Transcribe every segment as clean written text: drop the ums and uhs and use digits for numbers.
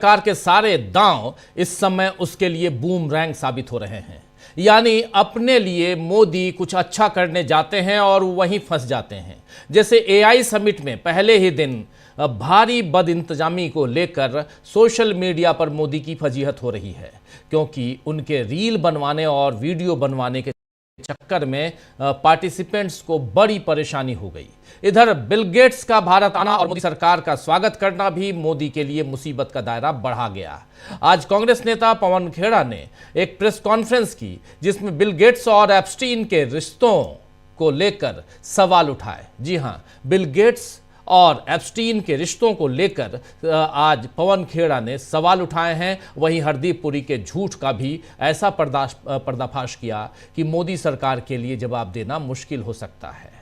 सरकार के सारे दांव इस समय उसके लिए बूमरैंग साबित हो रहे हैं। यानी अपने लिए मोदी कुछ अच्छा करने जाते हैं और वहीं फंस जाते हैं। जैसे एआई समिट में पहले ही दिन भारी बदइंतजामी को लेकर सोशल मीडिया पर मोदी की फजीहत हो रही है, क्योंकि उनके रील बनवाने और वीडियो बनवाने के चक्कर में पार्टिसिपेंट्स को बड़ी परेशानी हो गई। इधर बिल गेट्स का भारत आना और मोदी सरकार का स्वागत करना भी मोदी के लिए मुसीबत का दायरा बढ़ा गया। आज कांग्रेस नेता पवन खेड़ा ने एक प्रेस कॉन्फ्रेंस की, जिसमें बिल गेट्स और एप्स्टीन के रिश्तों को लेकर सवाल उठाए। जी हां, बिल गेट्स और एप्स्टीन के रिश्तों को लेकर आज पवन खेड़ा ने सवाल उठाए हैं। वहीं हरदीप पुरी के झूठ का भी ऐसा पर्दाफाश किया कि मोदी सरकार के लिए जवाब देना मुश्किल हो सकता है।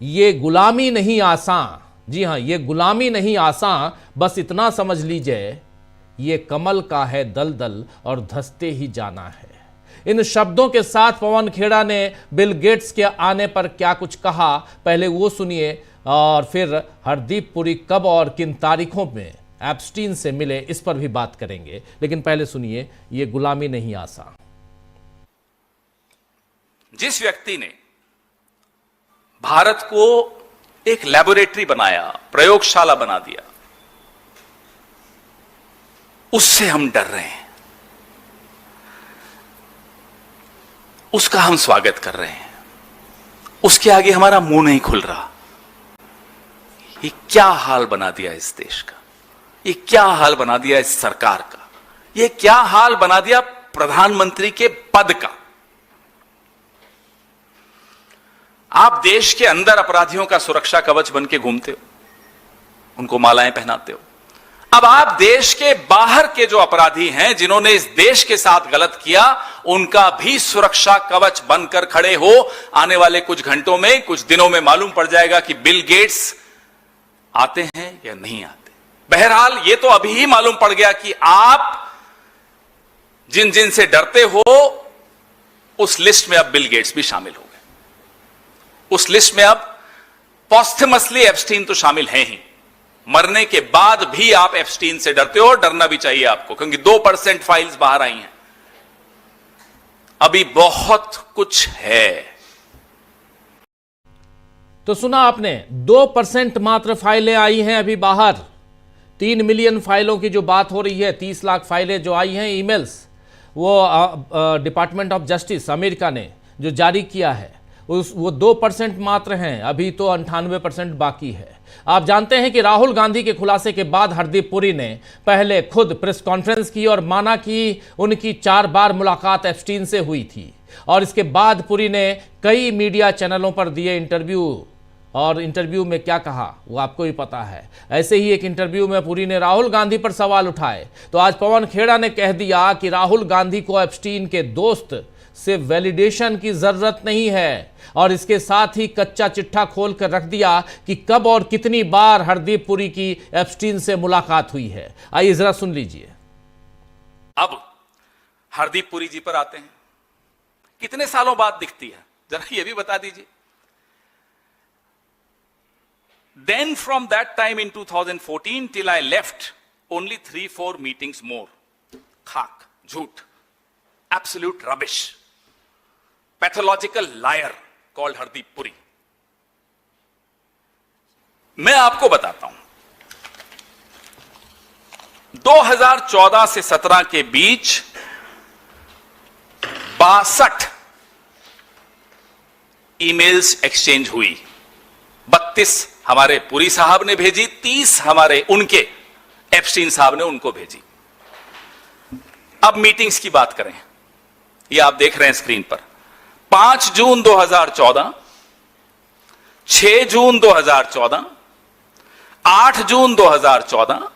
ये गुलामी नहीं आसान, जी हां, ये गुलामी नहीं आसान, बस इतना समझ लीजिए, ये कमल का है दलदल और धंसते ही जाना है। इन शब्दों के साथ पवन खेड़ा ने बिल गेट्स के आने पर क्या कुछ कहा, पहले वो सुनिए, और फिर हरदीप पुरी कब और किन तारीखों में एप्स्टीन से मिले, इस पर भी बात करेंगे। लेकिन पहले सुनिए, ये गुलामी नहीं आसान। जिस व्यक्ति ने भारत को एक लैबोरेटरी बनाया, प्रयोगशाला बना दिया, उससे हम डर रहे हैं, उसका हम स्वागत कर रहे हैं, उसके आगे हमारा मुंह नहीं खुल रहा। ये क्या हाल बना दिया इस देश का, ये क्या हाल बना दिया इस सरकार का, ये क्या हाल बना दिया प्रधानमंत्री के पद का। आप देश के अंदर अपराधियों का सुरक्षा कवच बन के घूमते हो, उनको मालाएं पहनाते हो। अब आप देश के बाहर के जो अपराधी हैं, जिन्होंने इस देश के साथ गलत किया, उनका भी सुरक्षा कवच बनकर खड़े हो। आने वाले कुछ घंटों में, कुछ दिनों में मालूम पड़ जाएगा कि बिल गेट्स आते हैं या नहीं आते। बहरहाल ये तो अभी ही मालूम पड़ गया कि आप जिन जिन से डरते हो, उस लिस्ट में अब बिल गेट्स भी शामिल हो गए। उस लिस्ट में अब पॉस्टमसली एप्स्टीन तो शामिल हैं ही, मरने के बाद भी आप एप्स्टीन से डरते हो, और डरना भी चाहिए आपको, क्योंकि 2% फाइल्स बाहर आई हैं। अभी बहुत कुछ है। तो सुना आपने, 2% मात्र फाइलें आई हैं अभी बाहर। 3 मिलियन फाइलों की जो बात हो रही है, 30 लाख फाइलें जो आई हैं, ईमेल्स, वो डिपार्टमेंट ऑफ जस्टिस अमेरिका ने जो जारी किया है, वो 2% मात्र हैं। अभी तो 98% बाकी है। आप जानते हैं कि राहुल गांधी के खुलासे के बाद हरदीप पुरी ने पहले खुद प्रेस कॉन्फ्रेंस की और माना कि उनकी 4 बार मुलाकात एप्स्टीन से हुई थी। और इसके बाद पुरी ने कई मीडिया चैनलों पर दिए इंटरव्यू, और इंटरव्यू में क्या कहा वो आपको ही पता है। ऐसे ही एक इंटरव्यू में पुरी ने राहुल गांधी पर सवाल उठाए, तो आज पवन खेड़ा ने कह दिया कि राहुल गांधी को एप्स्टीन के दोस्त से वैलिडेशन की जरूरत नहीं है, और इसके साथ ही कच्चा चिट्ठा खोल कर रख दिया कि कब और कितनी बार हरदीप पुरी की एप्स्टीन से मुलाकात हुई है। आइए जरा सुन लीजिए। अब हरदीप पुरी जी पर आते हैं। कितने सालों बाद दिखती है, जरा ये भी बता दीजिए। Then from that time in 2014 till I left, only 3-4 meetings more. खाक, झूठ, absolute rubbish, pathological liar called Hardeep Puri. मैं आपको बताता हूं, 2014 से 17 के बीच 62 ईमेल्स एक्सचेंज हुई। 32 हमारे पुरी साहब ने भेजी, 30 हमारे उनके एप्स्टीन साहब ने उनको भेजी। अब मीटिंग्स की बात करें, ये आप देख रहे हैं स्क्रीन पर। 5 जून 2014, 6 जून 2014, 8 जून 2014,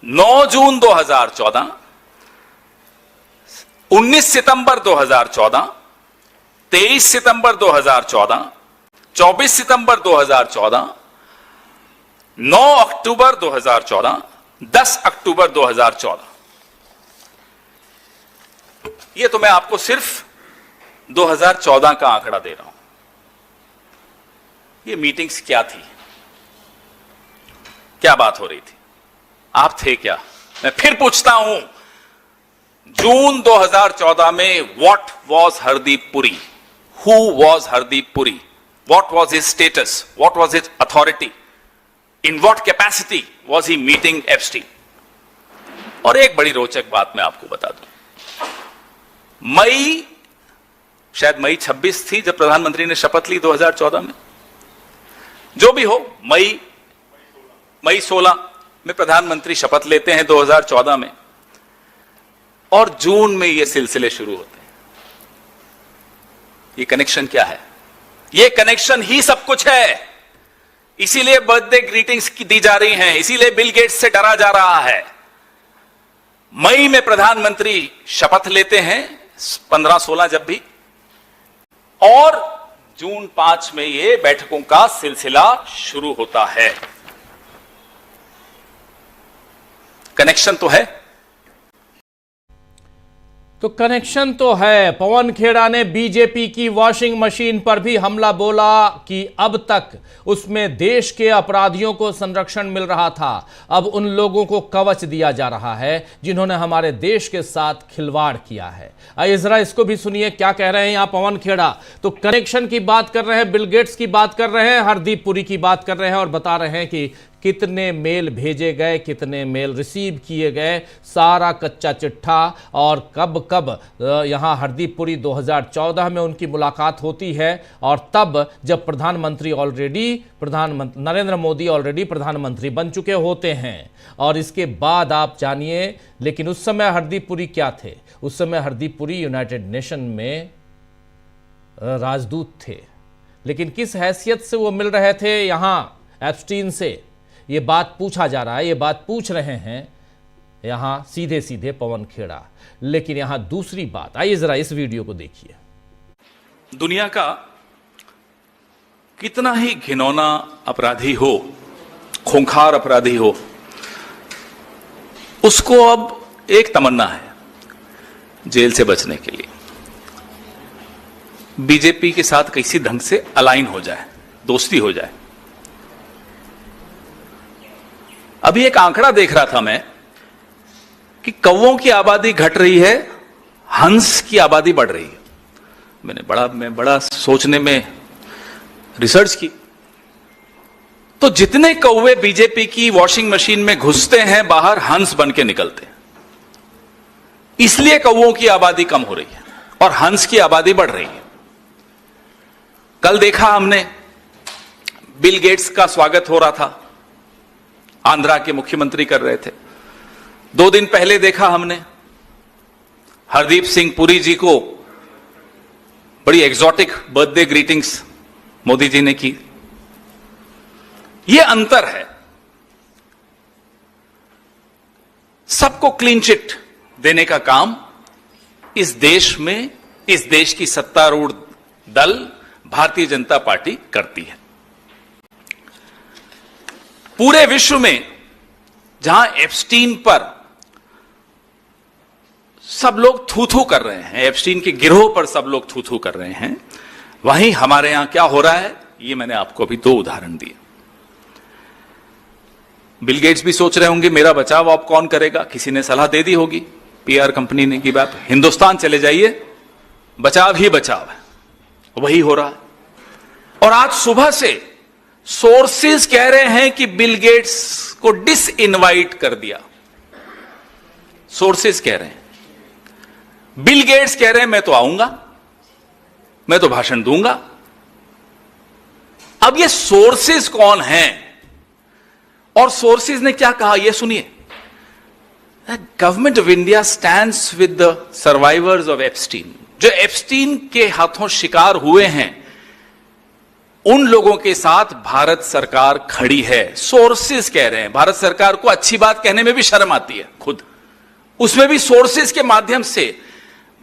9 जून 2014, 19 सितंबर 2014, 23 सितंबर 2014, 24 सितंबर 2014, 9 अक्टूबर 2014, 10 अक्टूबर 2014। ये तो मैं आपको सिर्फ 2014 का आंकड़ा दे रहा हूं। ये मीटिंग्स क्या थी, क्या बात हो रही थी, आप थे क्या, मैं फिर पूछता हूं, जून 2014 में what was Hardeep Puri? Who was Hardeep Puri? What was his status? What was his authority? In what capacity was he meeting Epstein? और एक बड़ी रोचक बात मैं आपको बता दूं, शायद मई 26 थी जब प्रधानमंत्री ने शपथ ली 2014 में, जो भी हो, मई 16 में प्रधानमंत्री शपथ लेते हैं 2014 में, और जून में ये सिलसिले शुरू होते हैं। ये कनेक्शन क्या है? ये कनेक्शन ही सब कुछ है। इसीलिए बर्थडे ग्रीटिंग्स दी जा रही हैं, इसीलिए बिल गेट्स से डरा जा रहा है। मई में प्रधानमंत्री शपथ लेते हैं, 15-16 जब भी, और जून 5 में ये बैठकों का सिलसिला शुरू होता है। कनेक्शन तो है। तो कनेक्शन तो है। पवन खेड़ा ने बीजेपी की वॉशिंग मशीन पर भी हमला बोला कि अब तक उसमें देश के अपराधियों को संरक्षण मिल रहा था, अब उन लोगों को कवच दिया जा रहा है जिन्होंने हमारे देश के साथ खिलवाड़ किया है। आइए जरा इसको भी सुनिए क्या कह रहे हैं यहां पवन खेड़ा। तो कनेक्शन की बात कर रहे हैं, बिल गेट्स की बात कर रहे हैं, हरदीप पुरी की बात कर रहे हैं, और बता रहे हैं कि कितने मेल भेजे गए, कितने मेल रिसीव किए गए, सारा कच्चा चिट्ठा, और कब कब यहाँ हरदीप पुरी 2014 में उनकी मुलाकात होती है, और तब जब नरेंद्र मोदी ऑलरेडी प्रधानमंत्री बन चुके होते हैं। और इसके बाद आप जानिए, लेकिन उस समय हरदीप पुरी क्या थे? उस समय हरदीप पुरी यूनाइटेड नेशन में राजदूत थे। लेकिन किस हैसियत से वो मिल रहे थे यहाँ एप्स्टीन से, ये बात पूछा जा रहा है, ये बात पूछ रहे हैं यहां सीधे सीधे पवन खेड़ा। लेकिन यहां दूसरी बात, आइए जरा इस वीडियो को देखिए। दुनिया का कितना ही घिनौना अपराधी हो, खूंखार अपराधी हो, उसको अब एक तमन्ना है, जेल से बचने के लिए बीजेपी के साथ किसी ढंग से अलाइन हो जाए, दोस्ती हो जाए। अभी एक आंकड़ा देख रहा था मैं कि कौवों की आबादी घट रही है, हंस की आबादी बढ़ रही है। मैं बड़ा सोचने में रिसर्च की, तो जितने कौवे बीजेपी की वॉशिंग मशीन में घुसते हैं, बाहर हंस बन के निकलते हैं। इसलिए कौवों की आबादी कम हो रही है और हंस की आबादी बढ़ रही है। कल देखा हमने, बिल गेट्स का स्वागत हो रहा था, आंध्रा के मुख्यमंत्री कर रहे थे। 2 दिन पहले देखा हमने हरदीप सिंह पुरी जी को बड़ी exotic birthday greetings Modi ji ने की। यह अंतर है। सबको क्लीन चिट देने का काम इस देश में, इस देश की सत्तारूढ़ दल भारतीय जनता पार्टी करती है। पूरे विश्व में जहां एप्स्टीन पर सब लोग थू थू कर रहे हैं, एप्स्टीन के गिरोह पर सब लोग थू थू कर रहे हैं, वहीं हमारे यहां क्या हो रहा है, ये मैंने आपको अभी 2 उदाहरण दिए। बिल गेट्स भी सोच रहे होंगे मेरा बचाव अब कौन करेगा, किसी ने सलाह दे दी होगी, पीआर कंपनी ने, की बात हिंदुस्तान चले जाइए, बचाव ही बचाव है। वही हो रहा है। और आज सुबह से सोर्सेज कह रहे हैं कि बिल गेट्स को डिसइनवाइट कर दिया। सोर्सेज कह रहे हैं, बिल गेट्स कह रहे हैं मैं तो आऊंगा, मैं तो भाषण दूंगा। अब ये सोर्सेज कौन हैं और सोर्सेज ने क्या कहा, ये सुनिए। Government of India stands with the survivors of Epstein. जो एप्स्टीन के हाथों शिकार हुए हैं, उन लोगों के साथ भारत सरकार खड़ी है। सोर्सेज कह रहे हैं। भारत सरकार को अच्छी बात कहने में भी शर्म आती है खुद, उसमें भी सोर्सेज के माध्यम से।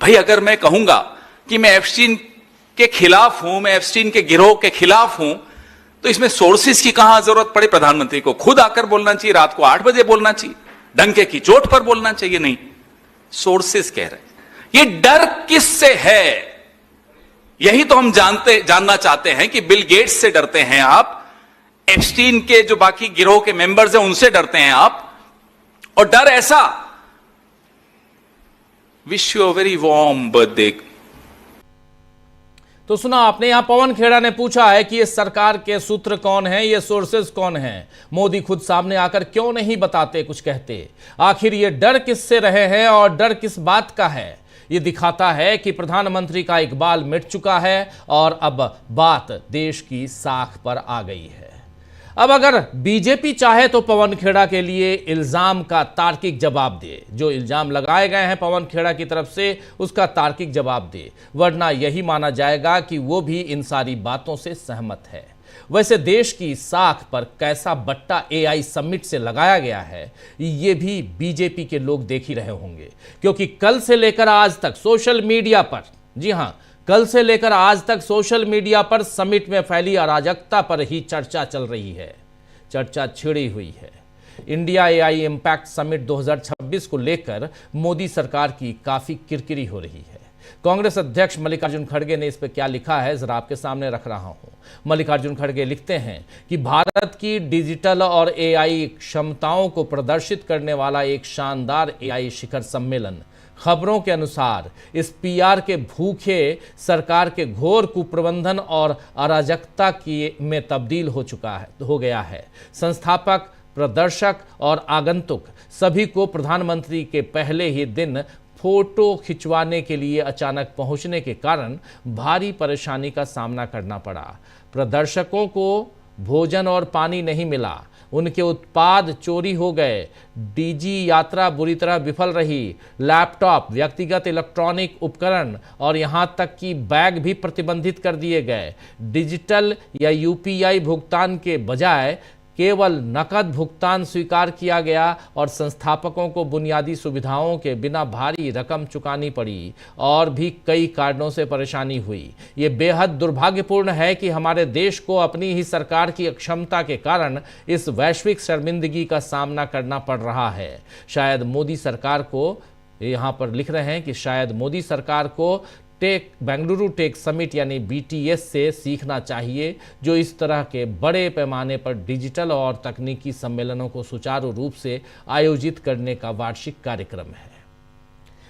भाई अगर मैं कहूंगा कि मैं एप्स्टीन के खिलाफ हूं, मैं एप्स्टीन के गिरोह के खिलाफ हूं, तो इसमें सोर्सेज की कहां जरूरत पड़े? प्रधानमंत्री को खुद आकर बोलना चाहिए, रात को 8 बजे बोलना चाहिए, डंके की चोट पर बोलना चाहिए। नहीं, सोर्सेज कह रहे हैं। ये डर किससे है? यही तो हम जानना चाहते हैं कि बिल गेट्स से डरते हैं आप, एप्स्टीन के जो बाकी गिरोह के मेंबर्स हैं उनसे डरते हैं आप, और डर ऐसा, wish you a very warm birthday. तो सुना आपने, यहां पवन खेड़ा ने पूछा है कि ये सरकार के सूत्र कौन हैं, ये सोर्सेज कौन हैं। मोदी खुद सामने आकर क्यों नहीं बताते, कुछ कहते। आखिर ये डर किससे रहे हैं और डर किस बात का है। ये दिखाता है कि प्रधानमंत्री का इकबाल मिट चुका है और अब बात देश की साख पर आ गई है। अब अगर बीजेपी चाहे तो पवन खेड़ा के लिए इल्जाम का तार्किक जवाब दे, जो इल्जाम लगाए गए हैं पवन खेड़ा की तरफ से उसका तार्किक जवाब दे, वरना यही माना जाएगा कि वो भी इन सारी बातों से सहमत है। वैसे देश की साख पर कैसा बट्टा एआई समिट से लगाया गया है, ये भी बीजेपी के लोग देख ही रहे होंगे, क्योंकि कल से लेकर आज तक सोशल मीडिया पर, जी हां, कल से लेकर आज तक सोशल मीडिया पर समिट में फैली अराजकता पर ही चर्चा चल रही है, चर्चा छिड़ी हुई है। इंडिया एआई इम्पैक्ट समिट 2026 को लेकर मोदी सरकार की काफी किरकिरी हो रही है। कांग्रेस अध्यक्ष मल्लिकार्जुन खड़गे ने इस पर क्या लिखा है जरा आपके सामने रख रहा हूं। मल्लिकार्जुन खड़गे लिखते हैं कि भारत की डिजिटल और एआई क्षमताओं को प्रदर्शित करने वाला एक शानदार एआई शिखर सम्मेलन खबरों के अनुसार इस पीआर के भूखे सरकार के घोर कुप्रबंधन और अराजकता की में तब्दील हो गया है। संस्थापक, प्रदर्शक और आगंतुक सभी को प्रधानमंत्री के पहले ही दिन फोटो खिंचवाने के लिए अचानक पहुंचने के कारण भारी परेशानी का सामना करना पड़ा। प्रदर्शकों को भोजन और पानी नहीं मिला, उनके उत्पाद चोरी हो गए, डीजी यात्रा बुरी तरह विफल रही, लैपटॉप, व्यक्तिगत इलेक्ट्रॉनिक उपकरण और यहां तक कि बैग भी प्रतिबंधित कर दिए गए। डिजिटल या यूपीआई भुगतान के बजाय केवल नकद भुगतान स्वीकार किया गया और संस्थापकों को बुनियादी सुविधाओं के बिना भारी रकम चुकानी पड़ी और भी कई कारणों से परेशानी हुई। ये बेहद दुर्भाग्यपूर्ण है कि हमारे देश को अपनी ही सरकार की अक्षमता के कारण इस वैश्विक शर्मिंदगी का सामना करना पड़ रहा है। शायद मोदी सरकार को, यहाँ पर लिख रहे हैं कि शायद मोदी सरकार को बेंगलुरु टेक समिट यानी बीटीएस से सीखना चाहिए, जो इस तरह के बड़े पैमाने पर डिजिटल और तकनीकी सम्मेलनों को सुचारू रूप से आयोजित करने का वार्षिक कार्यक्रम है।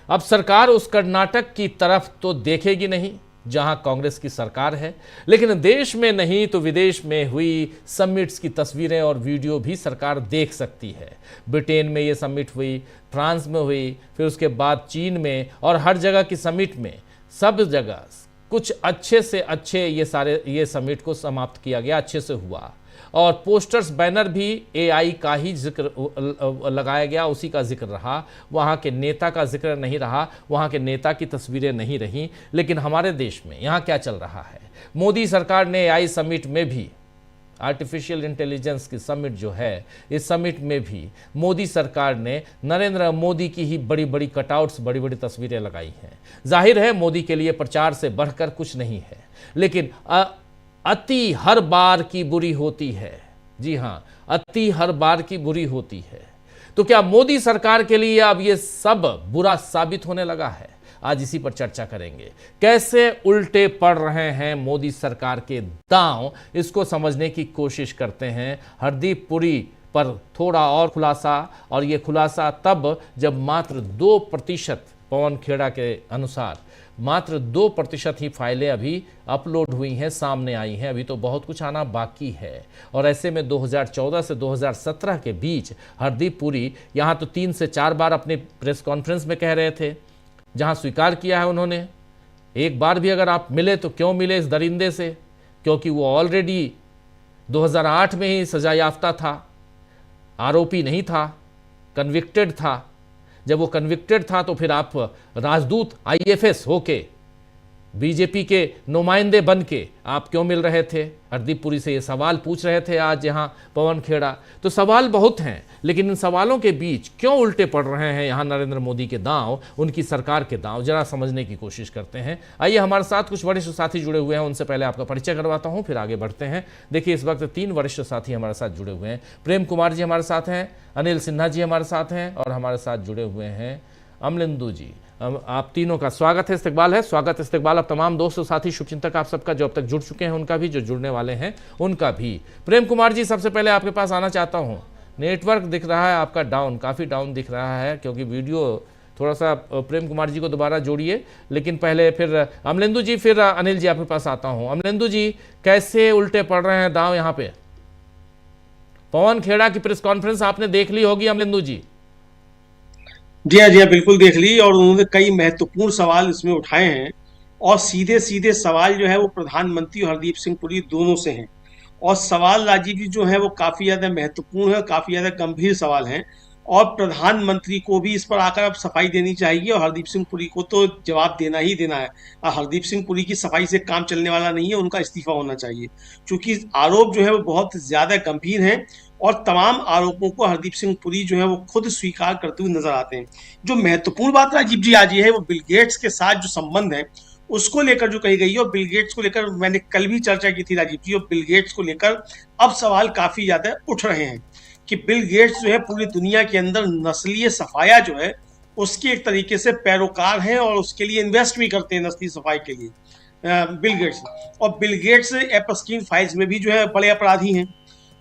अब सरकार उस कर्नाटक की तरफ तो देखेगी नहीं जहां कांग्रेस की सरकार है, लेकिन देश में नहीं तो विदेश में हुई समिट्स की तस्वीरें और वीडियो भी सरकार देख सकती है। ब्रिटेन में ये समिट हुई, फ्रांस में हुई, फिर उसके बाद चीन में, और हर जगह की समिट में सब जगह कुछ अच्छे से अच्छे ये समिट को समाप्त किया गया, अच्छे से हुआ। और पोस्टर्स, बैनर भी एआई का ही जिक्र लगाया गया, उसी का जिक्र रहा, वहाँ के नेता का जिक्र नहीं रहा, वहाँ के नेता की तस्वीरें नहीं रहीं। लेकिन हमारे देश में यहाँ क्या चल रहा है, मोदी सरकार ने एआई समिट में भी, आर्टिफिशियल इंटेलिजेंस की समिट जो है, इस समिट में भी मोदी सरकार ने नरेंद्र मोदी की ही बड़ी बड़ी कटआउट्स, बड़ी बड़ी तस्वीरें लगाई हैं। जाहिर है मोदी के लिए प्रचार से बढ़कर कुछ नहीं है, लेकिन अति हर बार की बुरी होती है। जी हाँ, अति हर बार की बुरी होती है। तो क्या मोदी सरकार के लिए अब ये सब बुरा साबित होने लगा है? आज इसी पर चर्चा करेंगे। कैसे उल्टे पड़ रहे हैं मोदी सरकार के दांव, इसको समझने की कोशिश करते हैं। हरदीप पुरी पर थोड़ा और खुलासा, और ये खुलासा तब जब मात्र 2%, पवन खेड़ा के अनुसार मात्र 2% ही फाइलें अभी अपलोड हुई हैं, सामने आई हैं। अभी तो बहुत कुछ आना बाकी है। और ऐसे में 2014 से 2017 के बीच हरदीप पुरी यहाँ तो 3 से 4 बार अपने प्रेस कॉन्फ्रेंस में कह रहे थे, जहां स्वीकार किया है उन्होंने, एक बार भी अगर आप मिले तो क्यों मिले इस दरिंदे से, क्योंकि वो ऑलरेडी 2008 में ही सजा याफ्ता था, आरोपी नहीं था, कन्विक्टेड था। जब वो कन्विक्टेड था तो फिर आप राजदूत आईएफएस होके, बीजेपी के नुमाइंदे बन के आप क्यों मिल रहे थे? हरदीप पुरी से ये सवाल पूछ रहे थे आज यहाँ पवन खेड़ा। तो सवाल बहुत हैं, लेकिन इन सवालों के बीच क्यों उल्टे पड़ रहे हैं यहाँ नरेंद्र मोदी के दांव, उनकी सरकार के दांव, जरा समझने की कोशिश करते हैं। आइए, हमारे साथ कुछ वरिष्ठ साथी जुड़े हुए हैं, उनसे पहले आपका परिचय करवाता हूँ, फिर आगे बढ़ते हैं। देखिए, इस वक्त 3 वरिष्ठ साथी हमारे साथ जुड़े हुए हैं। प्रेम कुमार जी हमारे साथ हैं, अनिल सिन्हा जी हमारे साथ हैं, और हमारे साथ जुड़े हुए हैं अमलिंदु जी। आप तीनों का स्वागत है, इस्तकबाल है, स्वागत इस्तकबाल। अब तमाम दोस्तों, साथी, शुभचिंतक आप सबका, जो अब तक जुड़ चुके हैं उनका भी, जो जुड़ने वाले हैं उनका भी। प्रेम कुमार जी, सबसे पहले आपके पास आना चाहता हूं। नेटवर्क दिख रहा है आपका डाउन, काफ़ी डाउन दिख रहा है, क्योंकि वीडियो थोड़ा सा प्रेम कुमार जी को दोबारा जोड़िए। लेकिन पहले फिर अमलेंदु जी, फिर अनिल जी आपके पास आता हूं। अमलेंदु जी, कैसे उल्टे पड़ रहे हैं दांव यहाँ पे? पवन खेड़ा की प्रेस कॉन्फ्रेंस आपने देख ली होगी अमलेंदु जी। जी हाँ बिल्कुल देख ली, और उन्होंने कई महत्वपूर्ण सवाल इसमें उठाए हैं, और सीधे सीधे सवाल जो है वो प्रधानमंत्री और हरदीप सिंह पुरी दोनों से हैं। और सवाल राजीव जी जो है वो काफी ज्यादा महत्वपूर्ण है, काफी ज्यादा गंभीर सवाल हैं, और प्रधानमंत्री को भी इस पर आकर अब सफाई देनी चाहिए, और हरदीप सिंह पुरी को तो जवाब देना ही देना है। और हरदीप सिंह पुरी की सफाई से काम चलने वाला नहीं है, उनका इस्तीफा होना चाहिए, क्योंकि आरोप जो है वो बहुत ज्यादा गंभीर हैं, और तमाम आरोपों को हरदीप सिंह पुरी जो है वो खुद स्वीकार करते हुए नजर आते हैं। जो महत्वपूर्ण बात राजीव जी आज ये है, वो बिल गेट्स के साथ जो संबंध है उसको लेकर जो कही गई है, और बिल गेट्स को लेकर मैंने कल भी चर्चा की थी राजीव जी, और बिल गेट्स को लेकर अब सवाल काफी ज्यादा उठ रहे हैं कि बिल गेट्स जो है पूरी दुनिया के अंदर नस्लीय सफाया जो है उसके एक तरीके से पैरोकार हैं, और उसके लिए इन्वेस्ट भी करते हैं नस्लीय सफाई के लिए बिल गेट्स। और बिल गेट्स एप्स्टीन फाइल्स में भी जो है बड़े अपराधी हैं।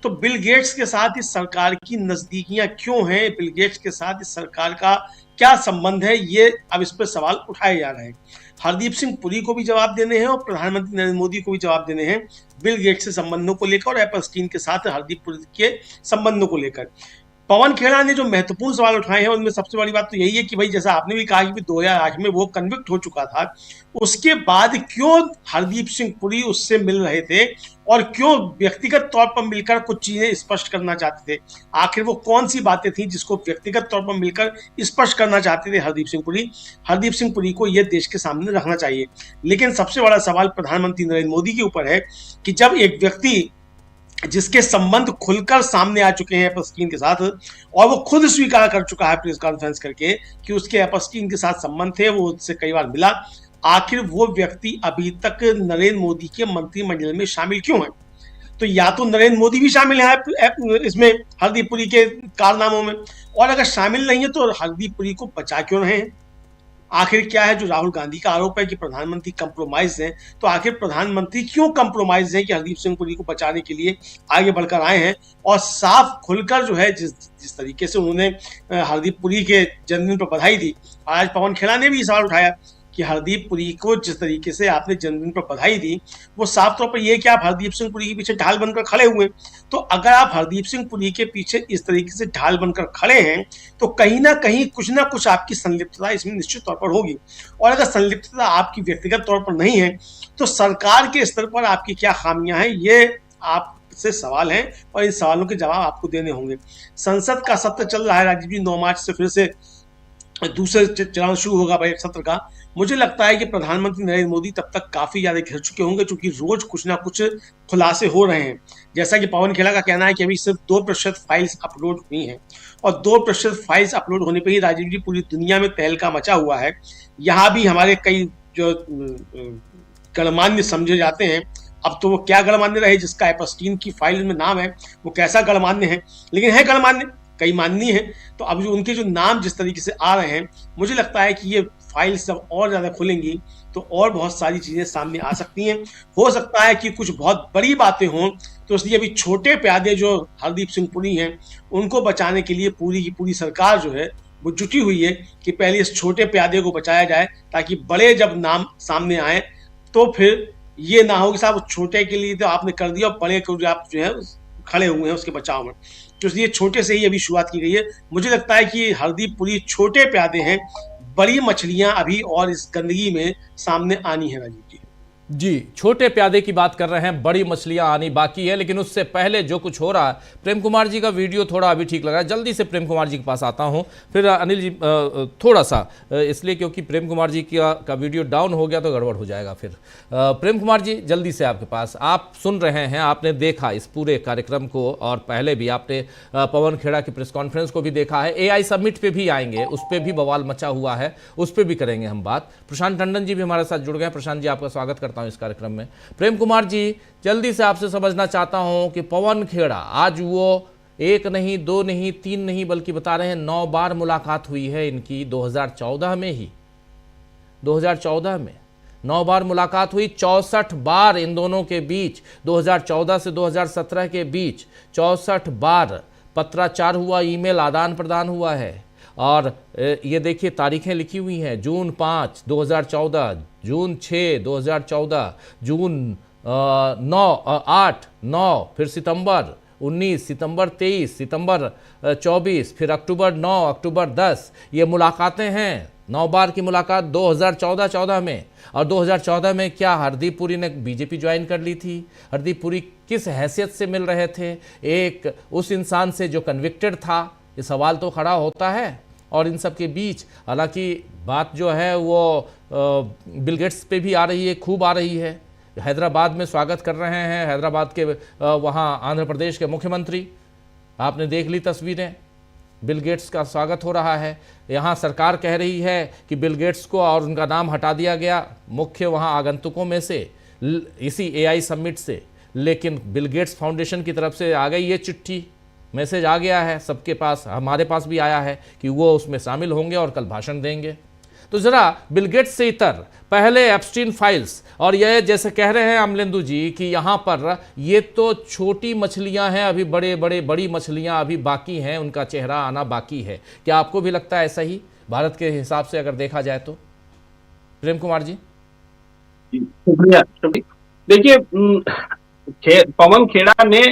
तो बिल गेट्स के साथ इस सरकार की नजदीकियां क्यों हैं, बिल गेट्स के साथ इस सरकार का क्या संबंध है, ये अब इस पर सवाल उठाए जा रहे हैं। हरदीप सिंह पुरी को भी जवाब देने हैं, और प्रधानमंत्री नरेंद्र मोदी को भी जवाब देने हैं बिल गेट्स से संबंधों को लेकर, और एप्स्टीन के साथ हरदीप पुरी के संबंधों को लेकर। पवन खेड़ा ने जो महत्वपूर्ण सवाल उठाए हैं उनमें सबसे बड़ी बात तो यही है कि भाई, जैसा आपने भी कहा कि 2008 में वो कन्विक्ट हो चुका था, उसके बाद क्यों हरदीप सिंह पुरी उससे मिल रहे थे, और क्यों व्यक्तिगत तौर पर मिलकर कुछ चीजें स्पष्ट करना चाहते थे। आखिर वो कौन सी बातें थी जिसको व्यक्तिगत तौर पर मिलकर स्पष्ट करना चाहते थे हरदीप सिंह पुरी। हरदीप सिंह पुरी को यह देश के सामने रखना चाहिए। लेकिन सबसे बड़ा सवाल प्रधानमंत्री नरेंद्र मोदी के ऊपर है कि जब एक व्यक्ति जिसके संबंध खुलकर सामने आ चुके हैं एप्स्टीन के साथ, और वो खुद स्वीकार कर चुका है प्रेस कॉन्फ्रेंस करके कि उसके एप्स्टीन के साथ संबंध थे, वो उससे कई बार मिला, आखिर वो व्यक्ति अभी तक नरेंद्र मोदी के मंत्रिमंडल में शामिल क्यों है? तो या तो नरेंद्र मोदी भी शामिल है इसमें हरदीप पुरी के कारनामों में, और अगर शामिल नहीं है तो हरदीप पुरी को बचा क्यों रहे हैं? आखिर क्या है? जो राहुल गांधी का आरोप है कि प्रधानमंत्री कंप्रोमाइज हैं, तो आखिर प्रधानमंत्री क्यों कंप्रोमाइज हैं कि हरदीप सिंह पुरी को बचाने के लिए आगे बढ़कर आए हैं, और साफ खुलकर जो है जिस तरीके से उन्होंने हरदीप पुरी के जन्मदिन पर बधाई दी। आज पवन खेड़ा ने भी सवाल उठाया कि हरदीप पुरी को जिस तरीके से आपने जन्मदिन पर बधाई दी, वो साफ तौर पर यह कि आप हरदीप सिंह पुरी के पीछे ढाल बनकर खड़े हुए। तो अगर आप हरदीप सिंह पुरी के पीछे इस तरीके से ढाल बनकर खड़े हैं, तो कहीं ना कहीं कुछ ना कुछ आपकी संलिप्तता इसमें निश्चित तौर पर होगी। और अगर संलिप्तता आपकी व्यक्तिगत तौर पर नहीं है, तो सरकार के स्तर पर आपकी क्या खामियां हैं, ये आपसे सवाल हैं, और इन सवालों के जवाब आपको देने होंगे। संसद का सत्र चल रहा है राजीव जी, 9 मार्च से फिर से दूसरे चरण शुरू होगा बजट सत्र का। मुझे लगता है कि प्रधानमंत्री नरेंद्र मोदी तब तक काफी ज्यादा घिर चुके होंगे, क्योंकि रोज कुछ ना कुछ खुलासे हो रहे हैं। जैसा कि पवन खेड़ा का कहना है कि अभी सिर्फ 2% फाइल्स अपलोड हुई हैं, और 2% फाइल्स अपलोड होने पर ही राजीव जी पूरी दुनिया में तहलका मचा हुआ है। यहाँ भी हमारे कई जो गणमान्य समझे जाते हैं, अब तो वो क्या गणमान्य रहे, जिसका एप्स्टीन की फाइल में नाम है वो कैसा गणमान्य है, लेकिन है गणमान्य, कई माननीय है। तो अब जो उनके जो नाम जिस तरीके से आ रहे हैं, मुझे लगता है कि ये फाइल्स जब और ज्यादा खुलेंगी तो और बहुत सारी चीजें सामने आ सकती हैं। हो सकता है कि कुछ बहुत बड़ी बातें हों, तो इसलिए अभी छोटे प्यादे जो हरदीप सिंह पुरी हैं उनको बचाने के लिए पूरी की पूरी सरकार जो है वो जुटी हुई है कि पहले इस छोटे प्यादे को बचाया जाए, ताकि बड़े जब नाम सामने आए तो फिर ये ना हो कि साहब छोटे के लिए तो आपने कर दिया और बड़े को जो आप जो है खड़े हुए हैं उसके बचाव में। तो इसलिए छोटे से ही अभी शुरुआत की गई है। मुझे लगता है कि हरदीप पुरी छोटे प्यादे हैं, बड़ी मछलियां अभी और इस गंदगी में सामने आनी है राजीव जी। जी, छोटे प्यादे की बात कर रहे हैं, बड़ी मछलियां आनी बाकी है। लेकिन उससे पहले जो कुछ हो रहा है, प्रेम कुमार जी का वीडियो थोड़ा अभी ठीक लगा है, जल्दी से प्रेम कुमार जी के पास आता हूं। फिर अनिल जी थोड़ा सा इसलिए क्योंकि प्रेम कुमार जी का वीडियो डाउन हो गया तो गड़बड़ हो जाएगा। फिर प्रेम कुमार जी जल्दी से आपके पास, आप सुन रहे हैं, आपने देखा इस पूरे कार्यक्रम को, और पहले भी आपने पवन खेड़ा की प्रेस कॉन्फ्रेंस को भी देखा है। AI समिट पे भी आएंगे, उस पर भी बवाल मचा हुआ है, उस पर भी करेंगे हम बात। प्रशांत टंडन जी भी हमारे साथ जुड़ गए। प्रशांत जी, आपका स्वागत करता हूं इस कार्यक्रम में। प्रेम कुमार जी, जल्दी से आपसे समझना चाहता हूं कि पवन खेड़ा आज वो 1 नहीं 2 नहीं 3 नहीं बल्कि बता रहे हैं 9 बार मुलाकात हुई है इनकी 2014 में ही। 2014 में 9 बार मुलाकात हुई, 64 बार इन दोनों के बीच, 2014 से 2017 के बीच 64 बार पत्राचार हुआ, ईमेल आदान प्रदान हुआ है। और ये देखिए तारीखें लिखी हुई हैं, जून 5, 2014, जून 6, 2014, जून 8, 9, फिर सितंबर 19, सितंबर 23, सितंबर 24, फिर अक्टूबर 9, अक्टूबर 10। ये मुलाकातें हैं, 9 बार की मुलाकात 2014 में। और 2014 में क्या हरदीप पुरी ने बीजेपी ज्वाइन कर ली थी? हरदीप पुरी किस हैसियत से मिल रहे थे एक उस इंसान से जो कन्विक्टेड था? ये सवाल तो खड़ा होता है। और इन सब के बीच हालांकि बात जो है वो बिल गेट्स पे भी आ रही है, खूब आ रही है। हैदराबाद में स्वागत कर रहे हैं हैदराबाद के वहाँ आंध्र प्रदेश के मुख्यमंत्री, आपने देख ली तस्वीरें, बिल गेट्स का स्वागत हो रहा है। यहाँ सरकार कह रही है कि बिल गेट्स को और उनका नाम हटा दिया गया मुख्य वहाँ आगंतुकों में से इसी AI समिट से, लेकिन बिल गेट्स फाउंडेशन की तरफ से आ गई ये चिट्ठी, मैसेज आ गया है सबके पास, हमारे पास भी आया है कि वो उसमें शामिल होंगे और कल भाषण देंगे। तो ज़रा बिल गेट्स से इतर पहले एप्स्टीन फाइल्स, और ये जैसे कह रहे हैं अमलेंदु जी कि यहाँ पर ये तो छोटी मछलियाँ हैं, अभी बड़ी मछलियाँ अभी बाकी हैं, उनका चेहरा आना बाकी है। क्या आपको भी लगता है ऐसा ही भारत के हिसाब से अगर देखा जाए तो? प्रेम कुमार जी। शुक्रिया। देखिए पवन खेड़ा ने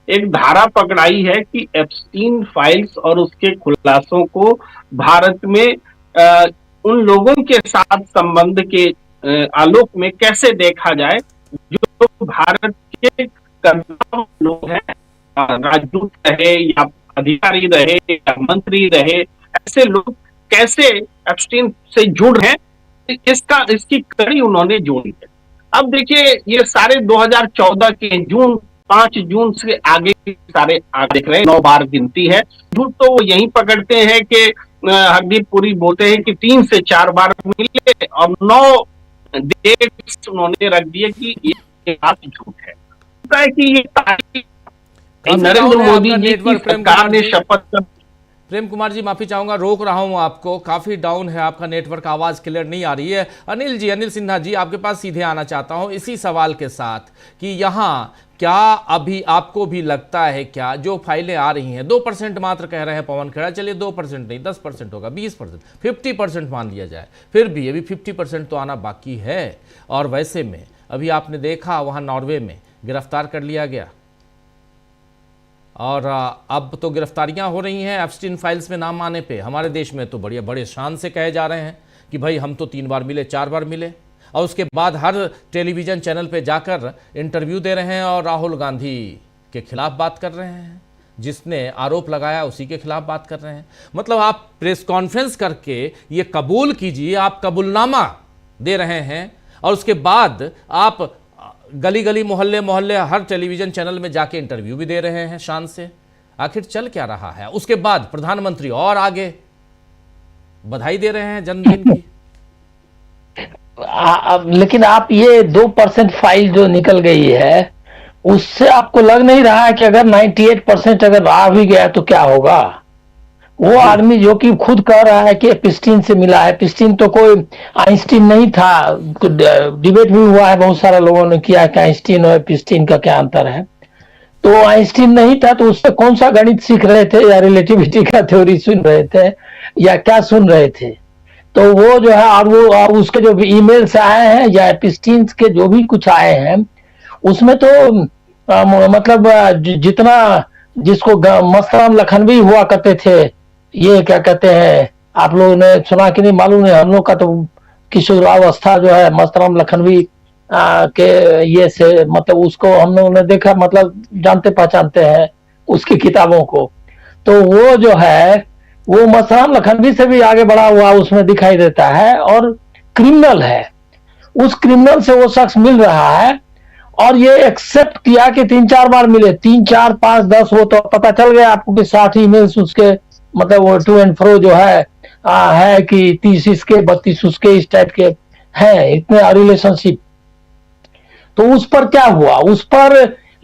एक धारा पकड़ाई है कि एप्स्टीन फाइल्स और उसके खुलासों को भारत में उन लोगों के साथ संबंध के आलोक में कैसे देखा जाए जो भारत के लोग हैं, राजदूत रहे या अधिकारी रहे या मंत्री रहे, ऐसे लोग कैसे एप्स्टीन से जुड़ हैं, इसकी कड़ी उन्होंने जोड़ी है। अब देखिए ये सारे 2014 के 5 जून से आगे सारे देख रहे हैं, 9 बार गिनती है। झूठ तो वो यही पकड़ते हैं कि हरदीप पुरी बोलते हैं कि 3 से 4 बार मिले और 9 डेट्स उन्होंने रख दिए कि ये बात झूठ है। कि ये नरेंद्र मोदी जी की सरकार ने शपथ। प्रेम कुमार जी माफी चाहूंगा, रोक रहा हूं आपको, काफी डाउन है आपका नेटवर्क, आवाज क्लियर नहीं आ रही है। अनिल सिन्हा जी आपके पास सीधे आना चाहता हूं इसी सवाल के साथ कि यहाँ क्या अभी आपको भी लगता है क्या जो फाइलें आ रही हैं, 2% मात्र कह रहे हैं पवन खेड़ा, चलिए 2% नहीं 10% होगा, 20%, 50% मान लिया जाए, फिर भी अभी 50% तो आना बाकी है। और वैसे में अभी आपने देखा वहाँ नॉर्वे में गिरफ्तार कर लिया गया और अब तो गिरफ्तारियां हो रही हैं एप्स्टीन फाइल्स में नाम आने पे। हमारे देश में तो बड़े शान से कहे जा रहे हैं कि भाई हम तो 3 बार मिले, 4 बार मिले, और उसके बाद हर टेलीविज़न चैनल पे जाकर इंटरव्यू दे रहे हैं और राहुल गांधी के खिलाफ बात कर रहे हैं, जिसने आरोप लगाया उसी के खिलाफ बात कर रहे हैं। मतलब आप प्रेस कॉन्फ्रेंस करके ये कबूल कीजिए, आप कबूलनामा दे रहे हैं और उसके बाद आप गली गली मोहल्ले हर टेलीविजन चैनल में जाके इंटरव्यू भी दे रहे हैं शान से। आखिर चल क्या रहा है? उसके बाद प्रधानमंत्री और आगे बधाई दे रहे हैं जन्मदिन की। लेकिन आप ये 2% फाइल जो निकल गई है उससे आपको लग नहीं रहा है कि अगर 98% अगर आ भी गया तो क्या होगा? वो आदमी जो कि खुद कह रहा है कि एप्स्टीन से मिला है, एप्स्टीन तो कोई आइंस्टीन नहीं था, डिबेट भी हुआ है, बहुत सारे लोगों ने किया कि आइंस्टीन और एप्स्टीन का क्या अंतर है। तो आइंस्टीन नहीं था तो उससे कौन सा गणित सीख रहे थे या रिलेटिविटी का थ्योरी सुन रहे थे या क्या सुन रहे थे? तो वो जो है और वो उसके जो भी ईमेल्स आए हैं या एप्स्टीन के जो भी कुछ आए हैं उसमें तो मतलब जितना जिसको मस्तराम लखनवी हुआ करते थे, ये क्या कहते हैं, आप लोगों ने सुना कि नहीं मालूम है, हम लोग का तो किशोरावस्था जो है मस्तराम लखनवी के ये से मतलब उसको हम लोगों ने देखा, मतलब जानते पहचानते हैं उसकी किताबों को। तो वो जो है वो मस्तराम लखनवी से भी आगे बढ़ा हुआ उसमें दिखाई देता है और क्रिमिनल है। उस क्रिमिनल से वो शख्स मिल रहा है और ये एक्सेप्ट किया कि 3-4 बार मिले, 3, 4, 5, 10, वो तो पता चल गया आपको कि 60 ईमेल्स उसके मतलब वो टू एंड फ्रो जो है कि 30 इसके 32 उसके इस टाइप के हैं, इतने रिलेशनशिप। तो उस पर क्या हुआ? उस पर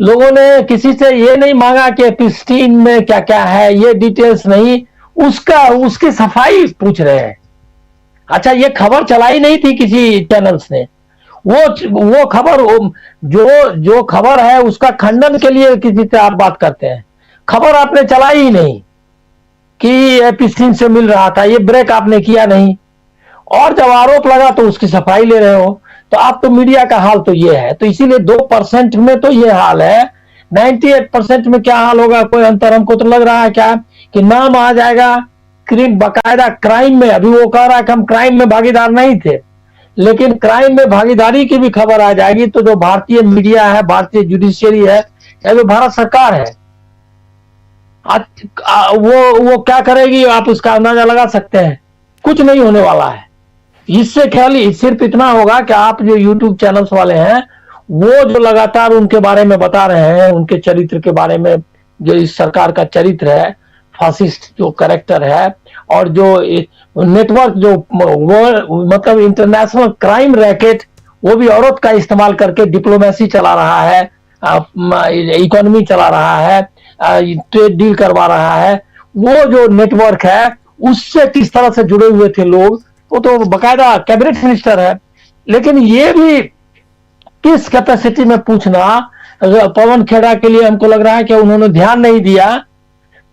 लोगों ने किसी से ये नहीं मांगा कि एप्स्टीन में क्या क्या है, ये डिटेल्स नहीं, उसकी सफाई पूछ रहे हैं। अच्छा, ये खबर चलाई नहीं थी किसी चैनल्स ने, वो खबर जो खबर है उसका खंडन के लिए किसी से आप बात करते हैं, खबर आपने चलाई ही नहीं कि एपिस्टीन से मिल रहा था, ये ब्रेक आपने किया नहीं, और जब आरोप लगा तो उसकी सफाई ले रहे हो। तो आप तो मीडिया का हाल तो ये है, तो इसीलिए 2% में तो ये हाल है। 98% में क्या हाल होगा, कोई अंतर हमको तो लग रहा है क्या कि नाम आ जाएगा बकायदा क्राइम में। अभी वो कह रहा है कि हम क्राइम में भागीदार नहीं थे, लेकिन क्राइम में भागीदारी की भी खबर आ जाएगी तो जो भारतीय मीडिया है, भारतीय जुडिशियरी है, या जो भारत सरकार है, वो क्या करेगी आप उसका अंदाजा लगा सकते हैं। कुछ नहीं होने वाला है। इससे खाली सिर्फ इतना होगा कि आप जो यूट्यूब चैनल्स वाले हैं वो जो लगातार उनके बारे में बता रहे हैं, उनके चरित्र के बारे में, जो इस सरकार का चरित्र है, फासिस्ट जो कैरेक्टर है, और जो नेटवर्क जो मतलब इंटरनेशनल क्राइम रैकेट, वो भी औरत का इस्तेमाल करके डिप्लोमेसी चला रहा है, इकोनॉमी चला रहा है, ट्रेड डील करवा रहा है, वो जो नेटवर्क है उससे किस तरह से जुड़े हुए थे लोग, वो तो बकायदा कैबिनेट मिनिस्टर है। लेकिन ये भी किस कैपेसिटी में पूछना, पवन खेड़ा के लिए हमको लग रहा है कि उन्होंने ध्यान नहीं दिया।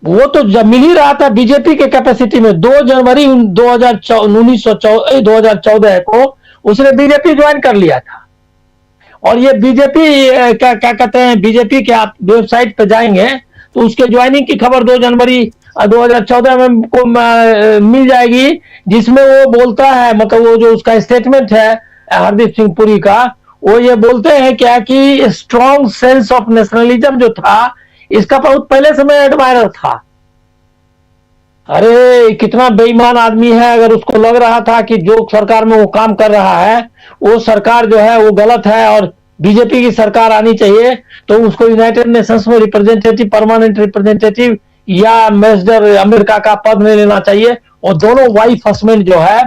वो तो जब मिल ही रहा था बीजेपी के कैपेसिटी में। 2 जनवरी 2014 को उसने बीजेपी ज्वाइन कर लिया था। और ये बीजेपी क्या कहते हैं, बीजेपी के आप वेबसाइट पे जाएंगे तो उसके ज्वाइनिंग की खबर 2 जनवरी 2014 में को मिल जाएगी, जिसमें वो बोलता है, मतलब वो जो उसका स्टेटमेंट है हरदीप सिंह पुरी का, वो ये बोलते हैं क्या कि स्ट्रॉन्ग सेंस ऑफ नेशनलिज्म जो था इसका बहुत पहले से मैं एडमायरर था। अरे कितना बेईमान आदमी है। अगर उसको लग रहा था कि जो सरकार में वो काम कर रहा है वो सरकार जो है वो गलत है और बीजेपी की सरकार आनी चाहिए, तो उसको यूनाइटेड नेशंस में रिप्रेजेंटेटिव, परमानेंट रिप्रेजेंटेटिव या एम्बेसडर अमेरिका का पद में लेना चाहिए। और दोनों वाइफ हस्बैंड जो है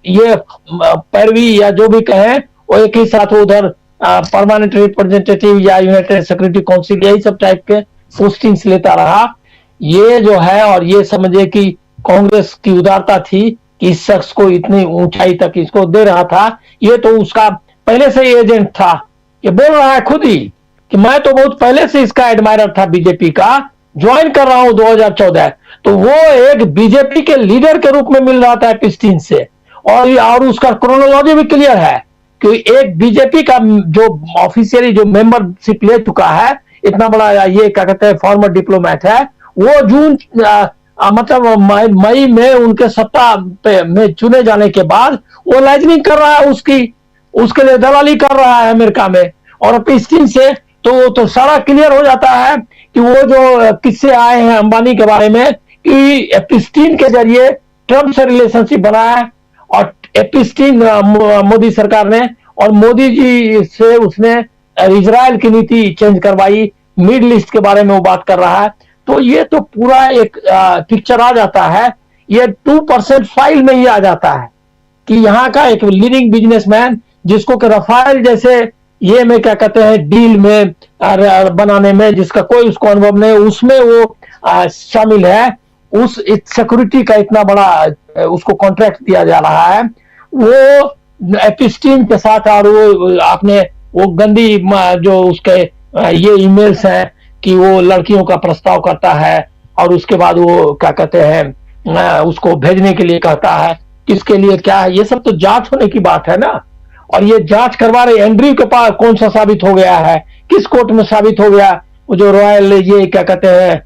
ये पैरवी या जो भी कहें, वो एक ही साथ उधर परमानेंट रिप्रेजेंटेटिव या यूनाइटेड सिक्योरिटी काउंसिल यही सब टाइप के पोस्टिंग्स लेता रहा। ये जो है, और ये समझे कि कांग्रेस की उदारता थी कि इस शख्स को इतनी ऊंचाई तक इसको दे रहा था। ये तो उसका पहले से ही एजेंट था। ये बोल रहा है खुद ही कि मैं तो बहुत पहले से इसका एडमायरर था, बीजेपी का ज्वाइन कर रहा हूं 2014। तो वो एक बीजेपी के लीडर के रूप में मिल रहा था एपिस्टीन से। और उसका क्रोनोलॉजी भी क्लियर है कि एक बीजेपी का जो ऑफिशियली जो मेंबरशिप ले चुका है, इतना बड़ा ये क्या कहते हैं फॉर्मर डिप्लोमेट है, वो जून मतलब मई में उनके सत्ता में चुने जाने के बाद वो लाइजनिंग कर रहा है, उसके लिए दलाली कर रहा है अमेरिका में। और एपिस्टीन से तो सारा क्लियर हो जाता है कि वो जो किससे आए हैं अंबानी के बारे में, कि एपिस्टीन के जरिए ट्रंप से रिलेशनशिप बना है। और एपिस्टीन मोदी सरकार ने, और मोदी जी से उसने इजराइल की नीति चेंज करवाई, मिडल ईस्ट के बारे में वो बात कर रहा है। तो ये तो पूरा एक पिक्चर आ जाता है। ये 2% फाइल में ही आ जाता है कि यहाँ का एक लीडिंग बिजनेसमैन, जिसको कि रफाल जैसे ये में क्या कहते हैं डील में बनाने में जिसका कोई उसको अनुभव नहीं, उसमें वो शामिल है। उस सिक्योरिटी का इतना बड़ा उसको कॉन्ट्रैक्ट दिया जा रहा है, वो एपिस्टीन के साथ। और वो आपने वो गंदी जो उसके ये ईमेल्स हैं कि वो लड़कियों का प्रस्ताव करता है और उसके बाद वो क्या कहते हैं उसको भेजने के लिए कहता है, किसके लिए क्या है, ये सब तो जांच होने की बात है ना। और ये जांच करवा रहे एंड्रयू के पास कौन सा साबित हो गया है, किस कोर्ट में साबित हो गया, वो जो रॉयल ये क्या कहते हैं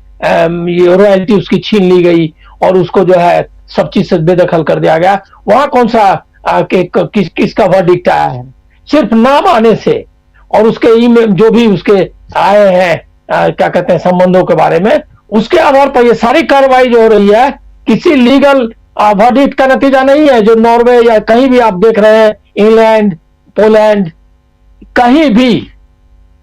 ये रॉयल्टी उसकी छीन ली गई और उसको जो है सब चीज से बेदखल कर दिया गया, वहां कौन सा किसका वर्डिक्ट आया है, सिर्फ नाम आने से और उसके ईमेल जो भी उसके आए हैं क्या कहते हैं संबंधों के बारे में, उसके आधार पर ये सारी कार्रवाई जो हो रही है किसी लीगल वर्डिक्ट का नतीजा नहीं है। जो नॉर्वे या कहीं भी आप देख रहे हैं, इंग्लैंड, पोलैंड, कहीं भी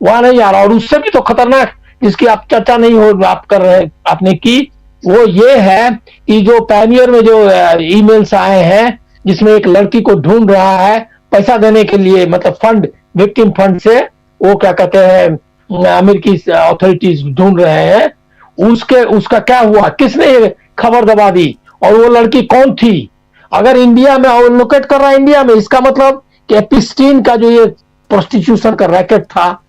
वहां नहीं आ रहा। और उससे भी तो खतरनाक जिसकी आप चर्चा नहीं हो आप कर रहे आपने की, वो ये है कि जो पैनियर में जो ईमेल्स आए हैं जिसमें एक लड़की को ढूंढ रहा है पैसा देने के लिए, मतलब फंड, विक्टिम फंड से, वो क्या कहते हैं अमेरिकी अथॉरिटीज ढूंढ रहे हैं, उसका क्या हुआ, किसने ये खबर दबा दी और वो लड़की कौन थी। अगर इंडिया में लोकेट कर रहा है इंडिया में, इसका मतलब कि एपिस्टीन का जो ये प्रोस्टिट्यूशन का रैकेट था,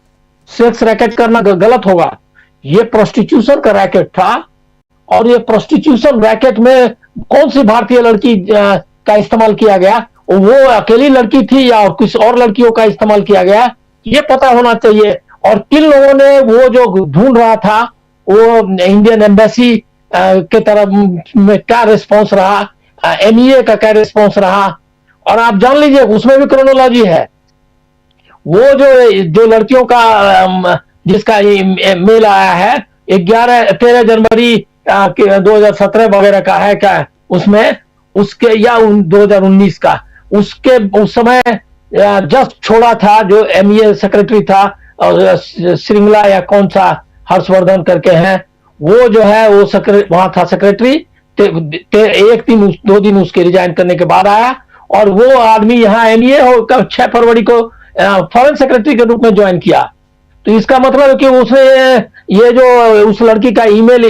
सेक्स रैकेट करना गलत होगा, ये प्रोस्टिट्यूशन का रैकेट था, और ये प्रोस्टिट्यूशन रैकेट में कौन सी भारतीय लड़की का इस्तेमाल किया गया, वो अकेली लड़की थी या किसी और लड़कियों का इस्तेमाल किया गया, ये पता होना चाहिए। और किन लोगों ने वो जो ढूंढ रहा था, वो इंडियन एम्बेसी के तरफ में क्या रिस्पॉन्स रहा, MEA का क्या रिस्पॉन्स रहा, और आप जान लीजिए उसमें भी क्रोनोलॉजी है। वो जो लड़कियों का जिसका मेल आया है 13 जनवरी 2017 वगैरह का है क्या, उसमें उसके या 2019 का, उसके उस समय जस्ट छोड़ा था जो MEA सेक्रेटरी था, और श्रृंगला या कौन सा हर्षवर्धन करके हैं, वो जो है वो वहां था सेक्रेटरी। 2 दिन उसके रिजाइन करने के बाद आया, और वो आदमी यहाँ MEA होकर 6 फरवरी को फॉरेन सेक्रेटरी के रूप में ज्वाइन किया। तो इसका मतलब है कि उसने ये जो उस लड़की का ईमेल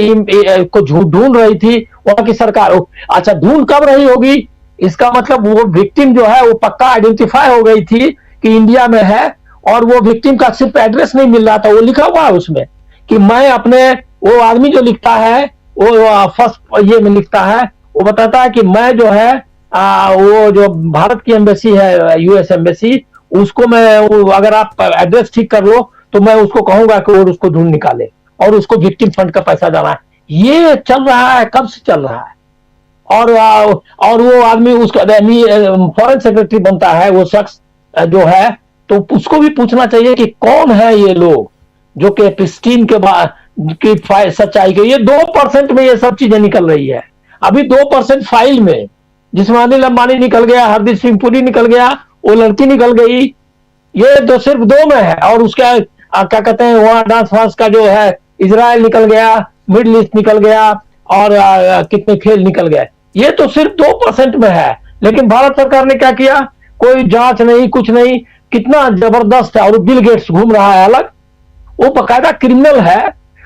को ढूंढ रही थी वहां की सरकार, अच्छा ढूंढ कब रही होगी, इसका मतलब वो विक्टिम जो है वो पक्का आइडेंटिफाई हो गई थी कि इंडिया में है, और वो विक्टिम का सिर्फ एड्रेस नहीं मिल रहा था, वो लिखा हुआ है उसमें कि मैं अपने, वो आदमी जो लिखता है वो फर्स्ट ये में लिखता है, वो बताता है कि मैं जो है वो जो भारत की एम्बेसी है US एम्बेसी, उसको मैं अगर आप एड्रेस ठीक कर लो तो मैं उसको कहूंगा कि वो उसको ढूंढ निकाले और उसको विक्टिम फंड का पैसा जाना है। ये चल रहा है, कब से चल रहा है। और वो आदमी उसका फॉरेन सेक्रेटरी बनता है वो शख्स जो है, तो उसको भी पूछना चाहिए कि कौन है ये लोग जो कि एप्स्टीन के बाद की सच्चाई के, ये 2% में ये सब चीजें निकल रही है। अभी 2% फाइल में, जिसमें अनिल अंबानी निकल गया, हरदीप सिंह पुरी निकल गया, वो लड़की निकल गई, ये तो सिर्फ 2 में है। और उसका क्या कहते हैं वहां डांस फांस का जो है, इजराइल निकल गया, मिडिल ईस्ट निकल गया, और कितने खेल निकल गए, ये तो सिर्फ 2% में है। लेकिन भारत सरकार ने क्या किया, कोई जांच नहीं, कुछ नहीं, कितना जबरदस्त है। और बिल गेट्स घूम रहा है अलग, वो बकायदा क्रिमिनल है।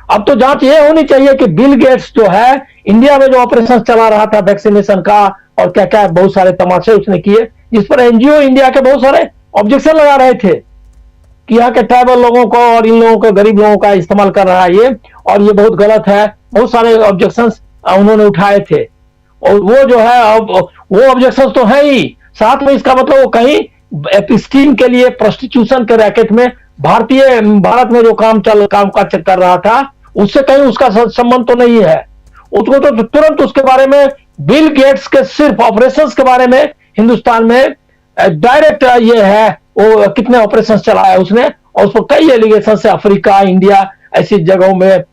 अब तो जांच ये होनी चाहिए कि बिल गेट्स जो है इंडिया में जो ऑपरेशन चला रहा था वैक्सीनेशन का और क्या क्या बहुत सारे तमाशे उसने किए, जिस पर NGO इंडिया के बहुत सारे ऑब्जेक्शन लगा रहे थे कि यहाँ के ट्राइबल लोगों को और इन लोगों को, गरीब लोगों का इस्तेमाल कर रहा है ये, और ये बहुत गलत है। बहुत सारे ऑब्जेक्शन उन्होंने उठाए थे, और वो जो है वो ऑब्जेक्शन तो है ही, साथ में इसका मतलब वो कहीं एप्स्टीन के लिए प्रोस्टिट्यूशन के रैकेट में भारत में जो काम काज कर रहा था उससे कहीं उसका संबंध तो नहीं है। उसको तो तुरंत उसके बारे में, बिल गेट्स के सिर्फ ऑपरेशंस के बारे में हिंदुस्तान में डायरेक्ट ये है, वो कितने ऑपरेशंस चलाया उसने, और उसको कई एलिगेशन से अफ्रीका, इंडिया ऐसी जगहों में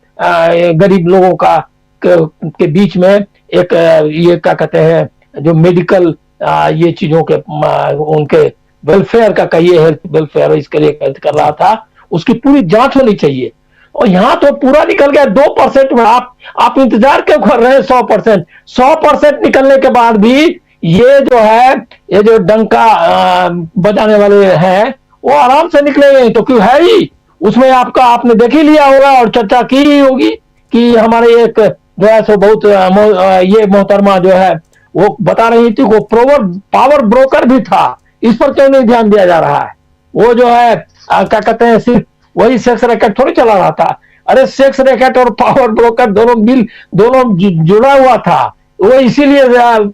गरीब लोगों का के बीच में एक ये क्या कहते हैं जो मेडिकल ये चीजों के उनके वेलफेयर का कहिए, हेल्थ वेलफेयर इसके लिए कर रहा था, उसकी पूरी जांच होनी चाहिए। और यहाँ तो पूरा निकल गया 2% में। आप इंतजार क्यों कर रहे हैं 100% निकलने के बाद भी ये जो है, ये जो डंका बजाने वाले हैं वो आराम से निकलेंगे, तो क्यों है ही उसमें आपने देख ही लिया होगा और चर्चा की ही होगी कि हमारे एक जो है सो बहुत ये मोहतरमा जो है वो बता रही थी वो पावर ब्रोकर भी था। इस पर क्यों नहीं ध्यान दिया जा रहा है। वो जो है क्या कहते हैं सिर्फ वही सेक्स रैकेट थोड़ी चला रहा था। अरे सेक्स रैकेट और पावर ब्रोकर दोनों जुड़ा हुआ था। वो इसीलिए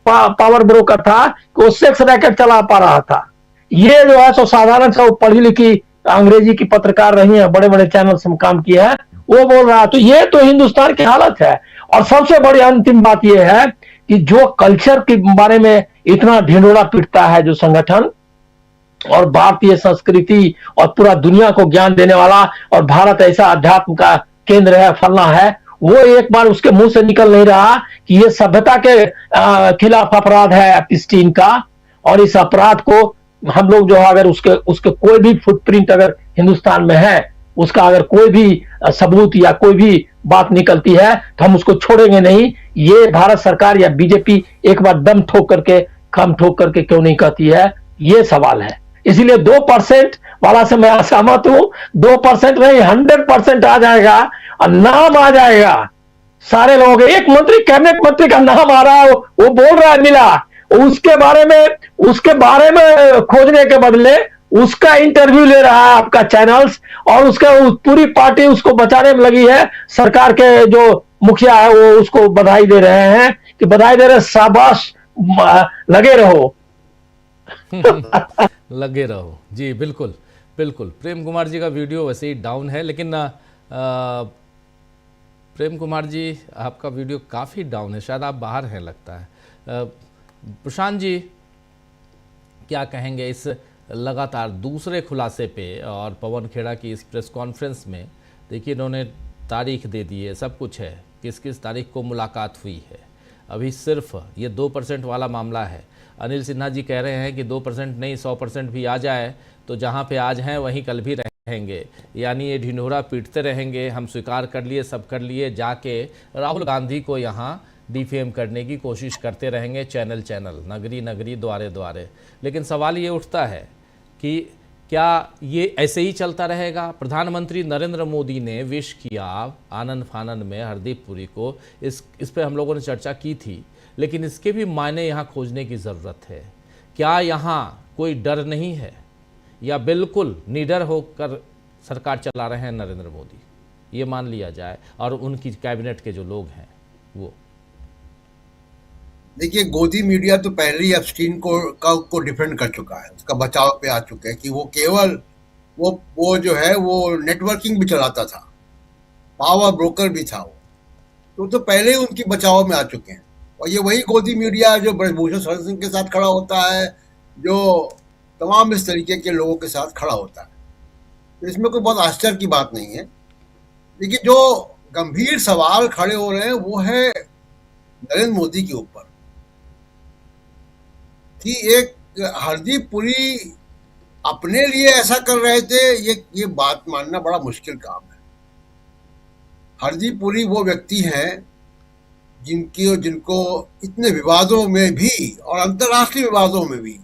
पावर ब्रोकर था कि वो सेक्स रैकेट चला पा रहा था। ये जो है सो साधारण सा पढ़ी लिखी अंग्रेजी की पत्रकार रही है, बड़े बड़े चैनल से काम किया है, वो बोल रहा है। तो ये तो हिंदुस्तान की हालत है। और सबसे बड़ी अंतिम बात यह है कि जो कल्चर के बारे में इतना ढिंढोरा पीटता है जो संगठन, और भारतीय संस्कृति और पूरा दुनिया को ज्ञान देने वाला, और भारत ऐसा अध्यात्म का केंद्र है, फलना है, वो एक बार उसके मुंह से निकल नहीं रहा कि ये सभ्यता के खिलाफ अपराध है एप्स्टीन का। और इस अपराध को हम लोग जो है अगर उसके कोई भी फुटप्रिंट अगर हिंदुस्तान में है, उसका अगर कोई भी सबूत या कोई भी बात निकलती है तो हम उसको छोड़ेंगे नहीं। ये भारत सरकार या बीजेपी एक बार दम ठोक करके क्यों नहीं कहती है, ये सवाल है। इसलिए 2% वाला से मैं असहमत हूं। 2% नहीं 100% आ जाएगा और नाम आ जाएगा सारे लोगों के। एक मंत्री, कैबिनेट मंत्री का नाम आ रहा है, वो बोल रहा है मिला, उसके बारे में खोजने के बदले उसका इंटरव्यू ले रहा है आपका चैनल्स, और उसका पूरी पार्टी उसको बचाने में लगी है। सरकार के जो मुखिया है वो उसको बधाई दे रहे हैं कि बधाई दे रहे, शाबाश, लगे रहो। लगे रहो जी, बिल्कुल बिल्कुल। प्रेम कुमार जी का वीडियो वैसे ही डाउन है, लेकिन प्रेम कुमार जी आपका वीडियो काफ़ी डाउन है, शायद आप बाहर हैं लगता है। प्रशांत जी क्या कहेंगे इस लगातार दूसरे खुलासे पे, और पवन खेड़ा की इस प्रेस कॉन्फ्रेंस में देखिए इन्होंने तारीख दे दी है, सब कुछ है, किस किस तारीख को मुलाकात हुई है। अभी सिर्फ ये 2% वाला मामला है। अनिल सिन्हा जी कह रहे हैं कि 2% नहीं 100% भी आ जाए तो जहाँ पे आज हैं वहीं कल भी रहेंगे, यानी ये ढिंढोरा पीटते रहेंगे, हम स्वीकार कर लिए, सब कर लिए, जाके राहुल गांधी को यहाँ डिफेम करने की कोशिश करते रहेंगे, चैनल चैनल, नगरी नगरी, द्वारे द्वारे। लेकिन सवाल ये उठता है कि क्या ये ऐसे ही चलता रहेगा? प्रधानमंत्री नरेंद्र मोदी ने विश किया आनंद फानंद में हरदीप पुरी को, इस पे हम लोगों ने चर्चा की थी, लेकिन इसके भी मायने यहाँ खोजने की ज़रूरत है। क्या यहाँ कोई डर नहीं है, या बिल्कुल निडर होकर सरकार चला रहे हैं नरेंद्र मोदी, ये मान लिया जाए, और उनकी कैबिनेट के जो लोग हैं वो? देखिए, गोदी मीडिया तो पहले ही एप्स्टीन को डिफेंड कर चुका है, उसका बचाव पे आ चुके हैं कि वो केवल वो जो है वो नेटवर्किंग भी चलाता था, पावर ब्रोकर भी था वो, तो पहले ही उनकी बचाव में आ चुके हैं। और ये वही गोदी मीडिया जो ब्रजभूषण शरण सिंह के साथ खड़ा होता है, जो तमाम इस तरीके के लोगों के साथ खड़ा होता है, तो इसमें कोई बहुत आश्चर्य की बात नहीं है। लेकिन जो गंभीर सवाल खड़े हो रहे हैं वो है नरेंद्र मोदी के ऊपर, कि एक हरदीप पुरी अपने लिए ऐसा कर रहे थे, ये बात मानना बड़ा मुश्किल काम है। हरदीप पुरी वो व्यक्ति हैं जिनको इतने विवादों में भी और अंतर्राष्ट्रीय विवादों में भी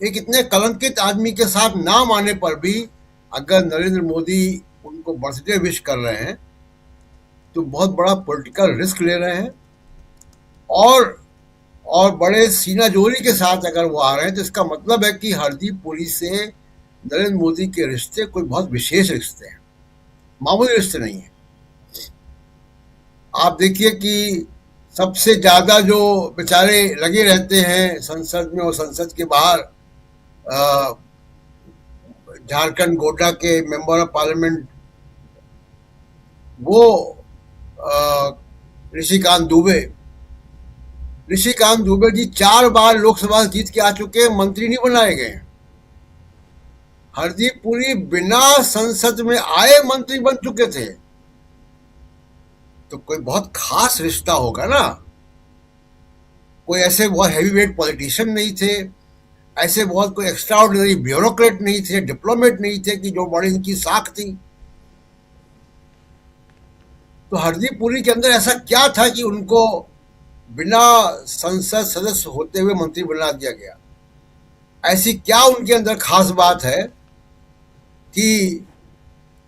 एक इतने कलंकित आदमी के साथ नाम आने पर भी अगर नरेंद्र मोदी उनको बर्थडे विश कर रहे हैं तो बहुत बड़ा पॉलिटिकल रिस्क ले रहे हैं, और बड़े सीना जोरी के साथ अगर वो आ रहे हैं तो इसका मतलब है कि हरदीप पुरी से नरेंद्र मोदी के रिश्ते कोई बहुत विशेष रिश्ते हैं, मामूली रिश्ते नहीं है। आप देखिए कि सबसे ज्यादा जो बेचारे लगे रहते हैं संसद में और संसद के बाहर, झारखंड गोड्डा के मेंबर ऑफ पार्लियामेंट, वो ऋषिकांत दुबे जी 4 बार लोकसभा जीत के आ चुके हैं, मंत्री नहीं बनाए गए। हरदीप पुरी बिना संसद में आए मंत्री बन चुके थे, तो कोई बहुत खास रिश्ता होगा ना। कोई ऐसे बहुत हैवीवेट पॉलिटिशियन नहीं थे, ऐसे बहुत कोई एक्स्ट्राऑर्डिनरी ब्यूरोक्रेट नहीं थे, डिप्लोमेट नहीं थे कि जो बड़ी इनकी साख थी। तो हरदीप पुरी के अंदर ऐसा क्या था कि उनको बिना संसद सदस्य होते हुए मंत्री बना दिया गया? ऐसी क्या उनके अंदर खास बात है कि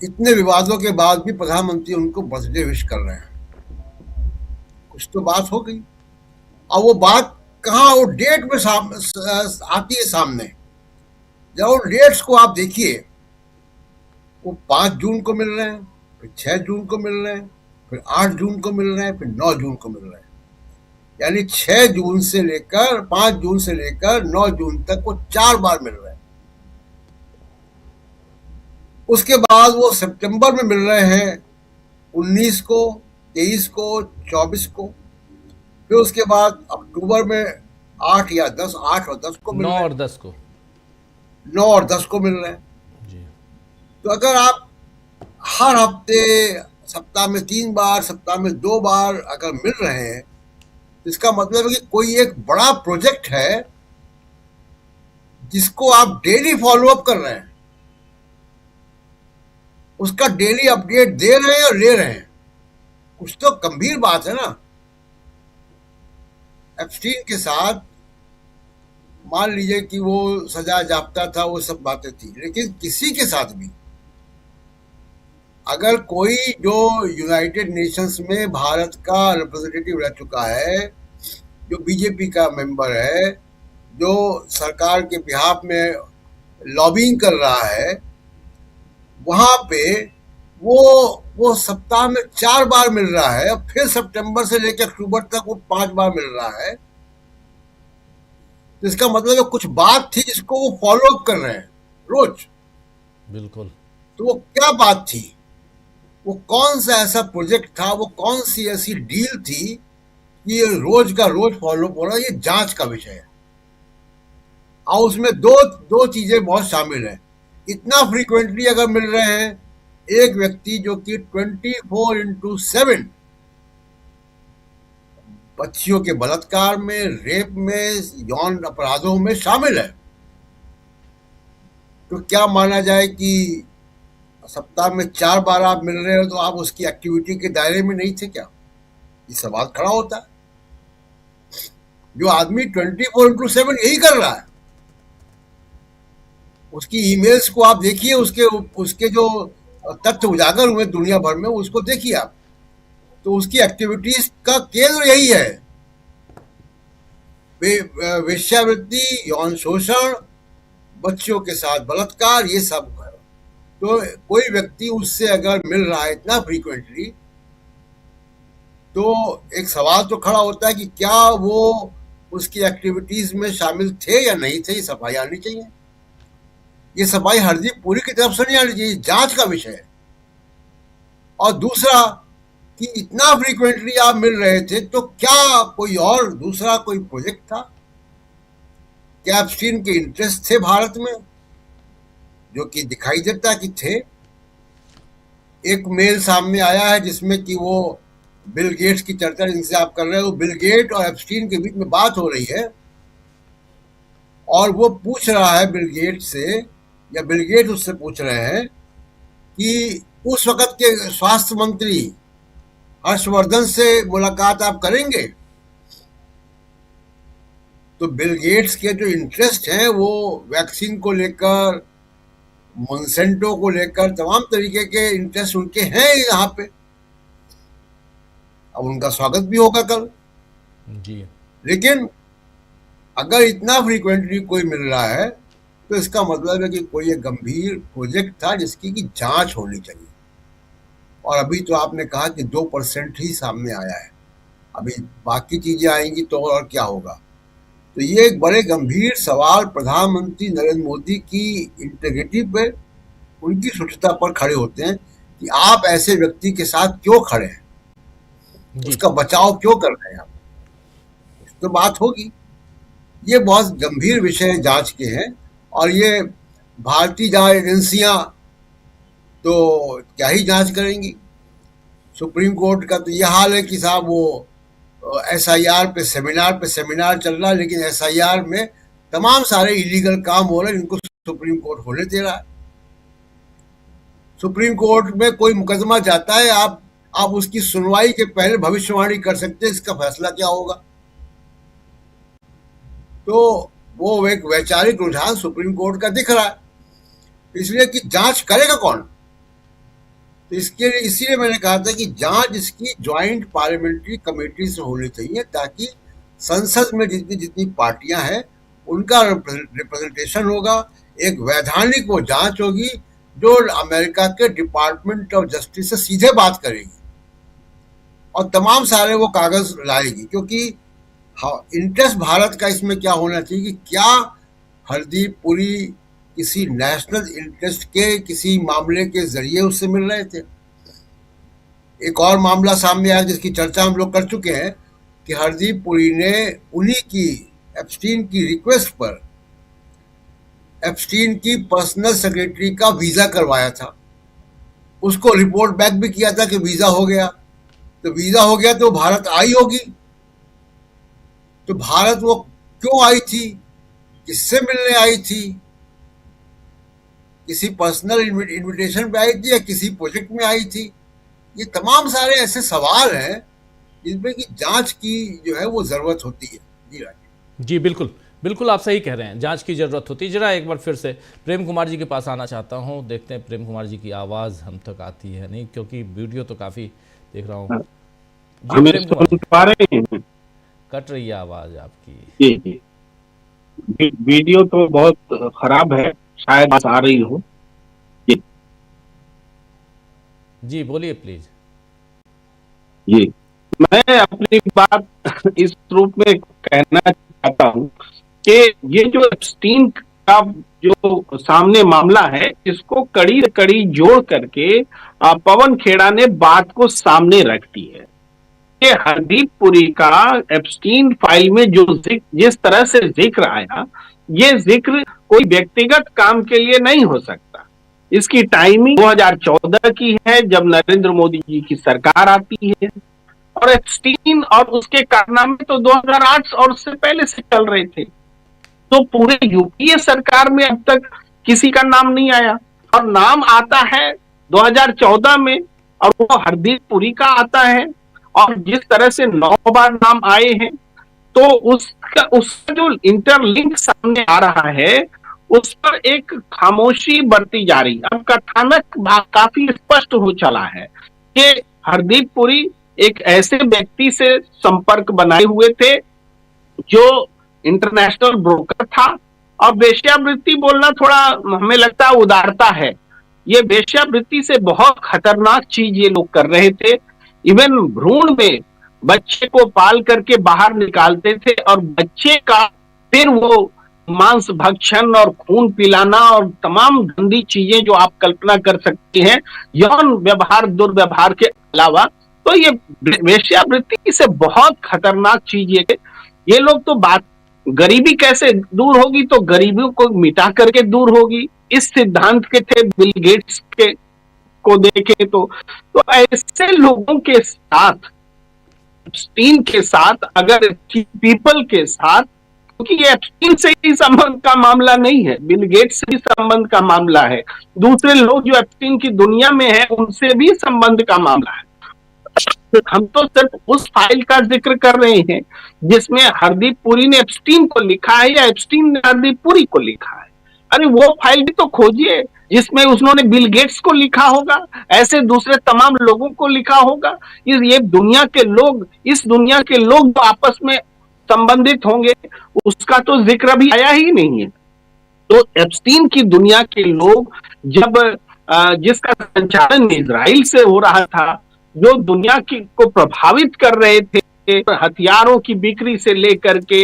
इतने विवादों के बाद भी प्रधानमंत्री उनको बर्थडे विश कर रहे हैं? कुछ तो बात हो गई। और वो बात कहाँ, वो डेट में आती है सामने। जब उन डेट्स को आप देखिए, वो 5 जून को मिल रहे हैं, फिर 6 जून को मिल रहे हैं, फिर 8 जून को मिल रहे हैं, फिर 9 जून को मिल रहे हैं। यानी 6 जून से लेकर 5 जून से लेकर 9 जून तक वो 4 बार मिल रहे हैं। उसके बाद वो सितंबर में मिल रहे हैं 19 को, 23 को, 24 को, फिर उसके बाद अक्टूबर में 8 या 10, 8 और 10 को मिल रहे हैं, 9 और 10 को, 9 और 10 को मिल रहे हैं जी। तो अगर आप हर हफ्ते, सप्ताह में 3 बार, सप्ताह में 2 बार अगर मिल रहे हैं, तो इसका मतलब है कि कोई एक बड़ा प्रोजेक्ट है जिसको आप डेली फॉलोअप कर रहे हैं, उसका डेली अपडेट दे रहे हैं और ले रहे हैं। कुछ तो गंभीर बात है ना। एप्स्टीन के साथ मान लीजिए कि वो सजा जाप्ता था, वो सब बातें थी, लेकिन किसी के साथ भी अगर कोई जो यूनाइटेड नेशंस में भारत का रिप्रेजेंटेटिव रह चुका है, जो बीजेपी का मेंबर है, जो सरकार के बिहाफ में लॉबिंग कर रहा है, वहां पे वो सप्ताह में 4 बार मिल रहा है, और फिर सितंबर से लेकर अक्टूबर तक वो 5 बार मिल रहा है। तो इसका मतलब है कुछ बात थी जिसको वो फॉलो अप कर रहे हैं रोज। बिल्कुल। तो वो क्या बात थी, वो कौन सा ऐसा प्रोजेक्ट था, वो कौन सी ऐसी डील थी कि ये रोज का रोज फॉलो अप हो रहा है? ये जांच का विषय है। और उसमें दो चीजें बहुत शामिल है। इतना फ्रीक्वेंटली अगर मिल रहे हैं एक व्यक्ति जो कि 24/7 बच्चियों के बलात्कार में, रेप में, यौन अपराधों में शामिल है, तो क्या माना जाए कि सप्ताह में 4 बार आप मिल रहे हो तो आप उसकी एक्टिविटी के दायरे में नहीं थे क्या? ये सवाल खड़ा होता है। जो आदमी 24/7 यही कर रहा है, उसकी ईमेल्स को आप देखिए, उसके जो तथ्य उजागर हुए दुनिया भर में, उसको देखिए आप, तो उसकी एक्टिविटीज का केंद्र यही है, वेश्यावृत्ति, यौन शोषण, बच्चियों के साथ बलात्कार, ये सब है। तो कोई व्यक्ति उससे अगर मिल रहा है इतना फ्रीक्वेंटली, तो एक सवाल तो खड़ा होता है कि क्या वो उसकी एक्टिविटीज में शामिल थे या नहीं थे। ये सफाई आनी चाहिए। ये सफाई हरदीप पुरी की तरफ से नहीं आनी चाहिए, जांच का विषय है। और दूसरा कि इतना फ्रीक्वेंटली आप मिल रहे थे, तो क्या कोई और दूसरा कोई प्रोजेक्ट था? क्या एप्स्टीन के इंटरेस्ट थे भारत में, जो कि दिखाई देता कि थे। एक मेल सामने आया है जिसमें कि वो बिल गेट्स की चर्चा जिनसे आप कर रहे हो, बिल गेट और एप्स्टीन के बीच में बात हो रही है, और वो पूछ रहा है बिल गेट से, या बिल गेट उससे पूछ रहे हैं कि उस वक्त के स्वास्थ्य मंत्री हर्षवर्धन से मुलाकात आप करेंगे? तो बिल गेट्स के जो इंटरेस्ट हैं वो वैक्सीन को लेकर, मोन्सेंटो को लेकर, तमाम तरीके के इंटरेस्ट उनके हैं यहाँ पे। अब उनका स्वागत भी होगा कल जी। लेकिन अगर इतना फ्रीक्वेंटली कोई मिल रहा है तो इसका मतलब है कि कोई एक गंभीर प्रोजेक्ट था जिसकी की जांच होनी चाहिए। और अभी तो आपने कहा कि 2% ही सामने आया है, अभी बाकी चीजें आएंगी तो और क्या होगा। तो ये एक बड़े गंभीर सवाल प्रधानमंत्री नरेंद्र मोदी की इंटीग्रिटी पे, उनकी शुद्धता पर खड़े होते हैं कि आप ऐसे व्यक्ति के साथ क्यों खड़े हैं, उसका बचाव क्यों कर रहे हैं आप। तो बात होगी। ये बहुत गंभीर विषय जांच के हैं, और ये भारतीय जांच एजेंसियां तो क्या ही जांच करेंगी। सुप्रीम कोर्ट का तो यह हाल है कि साहब वो SIR पे सेमिनार चल रहा है, लेकिन SIR में तमाम सारे इलीगल काम हो रहे हैं जिनको सुप्रीम कोर्ट होने दे रहा है। सुप्रीम कोर्ट में कोई मुकदमा जाता है, आप उसकी सुनवाई के पहले भविष्यवाणी कर सकते हैं इसका फैसला क्या होगा। तो वो एक वैचारिक रुझान सुप्रीम कोर्ट का दिख रहा है, इसलिए कि जांच करेगा कौन। तो इसके लिए इसीलिए मैंने कहा था कि जांच इसकी ज्वाइंट पार्लियामेंट्री कमेटी से होनी चाहिए, ताकि संसद में जितनी पार्टियां हैं उनका रिप्रेजेंटेशन होगा, एक वैधानिक वो जांच होगी जो अमेरिका के डिपार्टमेंट ऑफ जस्टिस से सीधे बात करेगी और तमाम सारे वो कागज लाएगी। क्योंकि इंटरेस्ट भारत का इसमें क्या होना चाहिए कि क्या हरदीप पुरी किसी नेशनल इंटरेस्ट के किसी मामले के जरिए उससे मिल रहे थे। एक और मामला सामने आया जिसकी चर्चा हम लोग कर चुके हैं कि हरदीप पुरी ने उन्हीं की एप्स्टीन की रिक्वेस्ट पर एप्स्टीन की पर्सनल सेक्रेटरी का वीजा करवाया था, उसको रिपोर्ट बैक भी किया था कि वीजा हो गया। तो वीजा हो गया तो भारत आई होगी, तो भारत वो क्यों आई थी, किससे मिलने आई थी, किसी पर्सनल इनविटेशन पे आई थी या किसी प्रोजेक्ट में आई थी। ये तमाम सारे ऐसे सवाल हैं जिसमें कि जांच की जो है वो जरूरत होती है। जी राजीव जी, बिल्कुल बिल्कुल आप सही कह रहे हैं, जांच की जरूरत होती है। जरा एक बार फिर से प्रेम कुमार जी के पास आना चाहता हूं, देखते हैं प्रेम कुमार जी की आवाज़ हम तक आती है नहीं, क्योंकि वीडियो तो काफ़ी देख रहा हूँ। जी प्रेम कुमार, पा रहे हैं? कट रही है आवाज़ आपकी। जी जी, वीडियो तो बहुत खराब है, शायद आ रही हो। जी बोलिए प्लीज। जी, मैं अपनी बात इस रूप में कहना चाहता हूं कि ये जो एप्स्टीन का जो सामने मामला है, इसको कड़ी कड़ी जोड़ करके पवन खेड़ा ने बात को सामने रख दी है कि हरदीप पुरी का एप्स्टीन फाइल में जो जिस तरह से जिक्र आया, ये जिक्र कोई व्यक्तिगत काम के लिए नहीं हो सकता। इसकी टाइमिंग 2014 की है, जब नरेंद्र मोदी जी की सरकार आती है, और एप्स्टीन और उसके कारनामे तो 2008 और उससे पहले से चल रहे थे। तो पूरे यूपीए सरकार में अब तक किसी का नाम नहीं आया, और नाम आता है 2014 में, और वो हरदीप पुरी का आता है। और जिस तरह से 9 बार नाम आए हैं, तो उसका जो इंटरलिंक सामने आ रहा है, उस पर एक खामोशी बरती जा रही। अब कथानक काफी स्पष्ट हो चला है कि हरदीप पुरी एक ऐसे व्यक्ति से संपर्क बनाए हुए थे जो इंटरनेशनल ब्रोकर था। और वेश्यावृत्ति बोलना थोड़ा हमें लगता है उदारता है। ये वेश्यावृत्ति से बहुत खतरनाक चीज ये लोग कर रहे थे। इवन भ्रूण में बच्चे को पाल करके बाहर निकालते थे, और बच्चे का फिर वो मांस भक्षण और खून पिलाना और तमाम गंदी चीजें जो आप कल्पना कर सकते हैं, यौन व्यवहार दुर्व्यवहार के अलावा। तो ये वेश्यावृत्ति से बहुत खतरनाक चीज ये लोग तो बात, गरीबी कैसे दूर होगी, तो गरीबी को मिटा करके दूर होगी, इस सिद्धांत के थे बिल गेट्स के को देखे तो ऐसे लोगों के साथ, एप्स्टीन के साथ, अगर पीपल के साथ, क्योंकि ये एप्स्टीन से ही संबंध का मामला नहीं है, बिल गेट्स से भी संबंध का मामला है, दूसरे लोग जो एप्स्टीन की दुनिया में है उनसे भी संबंध का मामला है। हम तो सिर्फ उस फाइल का जिक्र कर रहे हैं जिसमें हरदीप पुरी ने एप्स्टीन को लिखा है या एप्स्टीन ने हरदीप पुरी को लिखा है। अरे वो फाइल भी तो खोजिए जिसमें उन्होंने बिल गेट्स को लिखा होगा, ऐसे दूसरे तमाम लोगों को लिखा होगा। ये दुनिया के लोग, इस दुनिया के लोग जो आपस में संबंधित होंगे, उसका तो जिक्र भी आया ही नहीं है। तो एप्स्टीन की दुनिया के लोग जब जिसका संचालन इजराइल से हो रहा था, जो दुनिया को प्रभावित कर रहे थे, हथियारों की बिक्री से लेकर के,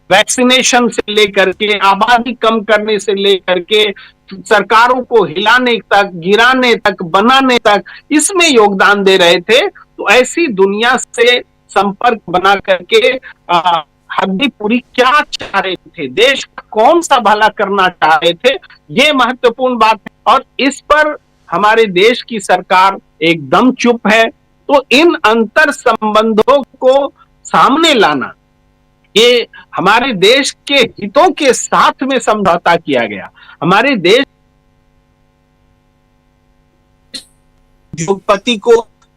वैक्सीनेशन से लेकर के, आबादी कम करने से लेकर के, सरकारों को हिलाने तक, गिराने तक, बनाने तक, इसमें योगदान दे रहे थे। तो ऐसी दुनिया से संपर्क बना करके हरदीप पुरी क्या चाह रहे थे, देश का कौन सा भला करना चाह रहे थे, ये महत्वपूर्ण बात है। और इस पर हमारे देश की सरकार एकदम चुप है। तो इन अंतर संबंधों को सामने लाना, ये हमारे देश के हितों के साथ में समझौता किया गया। हमारे देश उद्योगपति को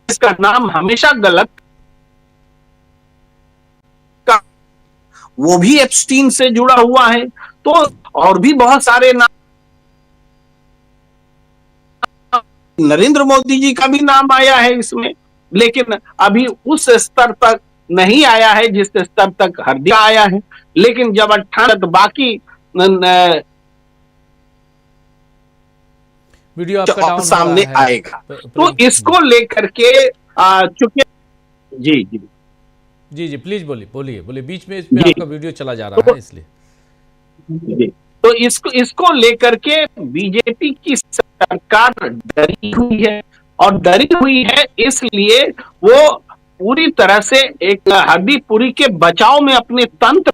इसका नाम हमेशा गलत, वो भी एप्स्टीन से जुड़ा हुआ है। तो और भी बहुत सारे नाम, नरेंद्र मोदी जी का भी नाम आया है इसमें, लेकिन अभी उस स्तर तक नहीं आया है जिस स्तर तक हरदीप आया है। लेकिन जब 18 बाकी वीडियो आपका डाउन सामने आएगा, तो इसको लेकर के चूंकि जी जी जी जी प्लीज बोलिए बीच में इस पे आपका वीडियो चला जा रहा है इसलिए। तो इसको लेकर के बीजेपी की सरकार डरी हुई है, और डरी हुई है इसलिए वो पूरी तरह से एक हरदीप पुरी के बचाव में अपने तंत्र,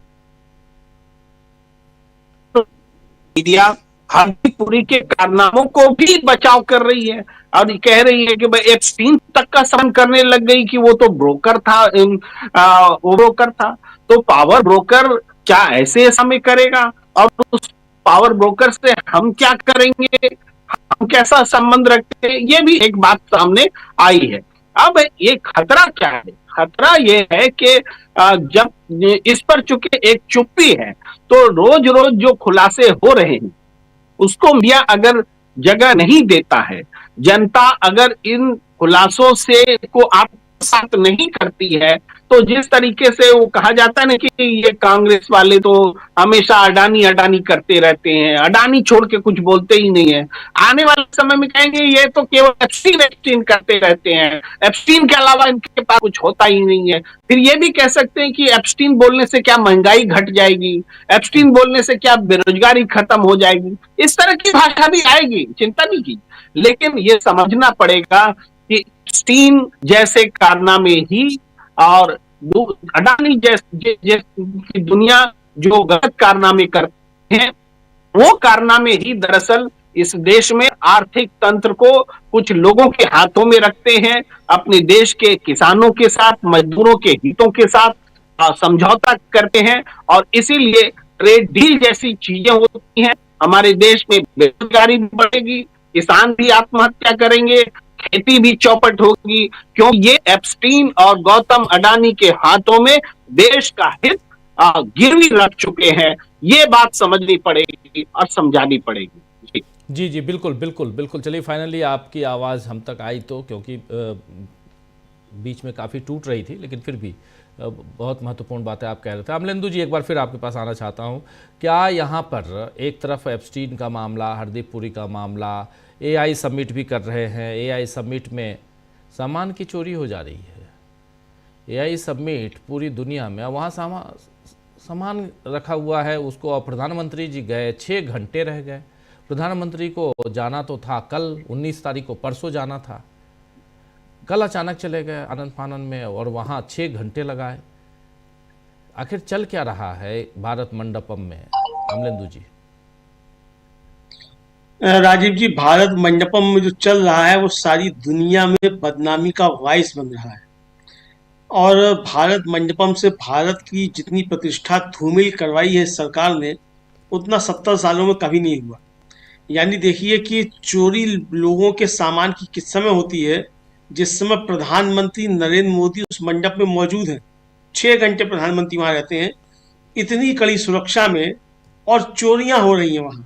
मीडिया हरदीप पुरी के कारनामों को भी बचाव कर रही है, और कह रही है कि भाई एप्स्टीन तक का समन करने लग गई कि वो तो ब्रोकर था, वो ब्रोकर था। तो पावर ब्रोकर क्या ऐसे समय करेगा, और उस पावर ब्रोकर से हम क्या करेंगे, हम कैसा संबंध रखते हैं, ये भी एक बात सामने आई है। अब ये खतरा क्या है, खतरा ये है कि जब इस पर चूंकि एक चुप्पी है, तो रोज रोज जो खुलासे हो रहे हैं उसको मीडिया अगर जगह नहीं देता है, जनता अगर इन खुलासों से को आप साथ नहीं करती है, तो जिस तरीके से वो कहा जाता है ना कि ये कांग्रेस वाले तो हमेशा अडानी अडानी करते रहते हैं, अडानी छोड़ के कुछ बोलते ही नहीं है, आने वाले समय में कहेंगे ये तो केवल एप्स्टीन एप्स्टीन करते रहते हैं, एप्स्टीन के अलावा इनके पास कुछ होता ही नहीं है। फिर ये भी कह सकते हैं कि एप्स्टीन बोलने से क्या महंगाई घट जाएगी, एप्स्टीन बोलने से क्या बेरोजगारी खत्म हो जाएगी, इस तरह की भाषा भी आएगी, चिंता नहीं की। लेकिन ये समझना पड़ेगा कि एप्स्टीन जैसे कारनामे ही और अडानी जैसी दुनिया जो गलत कारनामे करते हैं, वो कारनामे ही दरअसल इस देश में आर्थिक तंत्र को कुछ लोगों के हाथों में रखते हैं, अपने देश के किसानों के साथ, मजदूरों के हितों के साथ समझौता करते हैं, और इसीलिए ट्रेड डील जैसी चीजें होती हैं। हमारे देश में बेरोजगारी बढ़ेगी, किसान भी आत्महत्या करेंगे, खेती भी चौपट होगी, क्योंकि ये एप्स्टीन और गौतम अडानी के हाथों में देश का हित गिरवी रख चुके हैं। ये बात समझनी पड़ेगी और समझानी पड़ेगी। जी जी, बिल्कुल बिल्कुल बिल्कुल। चलिए, फाइनली आपकी आवाज़ हम तक आई, तो क्योंकि बीच में काफ़ी टूट रही थी, लेकिन फिर भी बहुत महत्वपूर्ण बातें आप कह रहे थे। अमलेंदु जी, एक बार फिर आपके पास आना चाहता हूं। क्या यहाँ पर एक तरफ एप्स्टीन का मामला, हरदीप पुरी का मामला, एआई समिट भी कर रहे हैं, एआई समिट में सामान की चोरी हो जा रही है। एआई समिट पूरी दुनिया में, वहाँ सामान रखा हुआ है, उसको और प्रधानमंत्री जी गए, 6 घंटे रह गए। प्रधानमंत्री को जाना तो था कल, 19 तारीख को, परसों जाना था, कल अचानक चले गए आनंद फानन में और वहाँ 6 घंटे लगाए। आखिर चल क्या रहा है भारत मंडपम में, अमलेंदु जी? राजीव जी, भारत मंडपम में जो चल रहा है वो सारी दुनिया में बदनामी का वाइस बन रहा है, और भारत मंडपम से भारत की जितनी प्रतिष्ठा धूमिल करवाई है सरकार ने, उतना 70 सालों में कभी नहीं हुआ। यानी देखिए कि चोरी लोगों के सामान की किस समय होती है, जिस समय प्रधानमंत्री नरेंद्र मोदी उस मंडप में मौजूद हैं। 6 घंटे प्रधानमंत्री वहां रहते हैं, इतनी कड़ी सुरक्षा में, और चोरियां हो रही हैं वहां।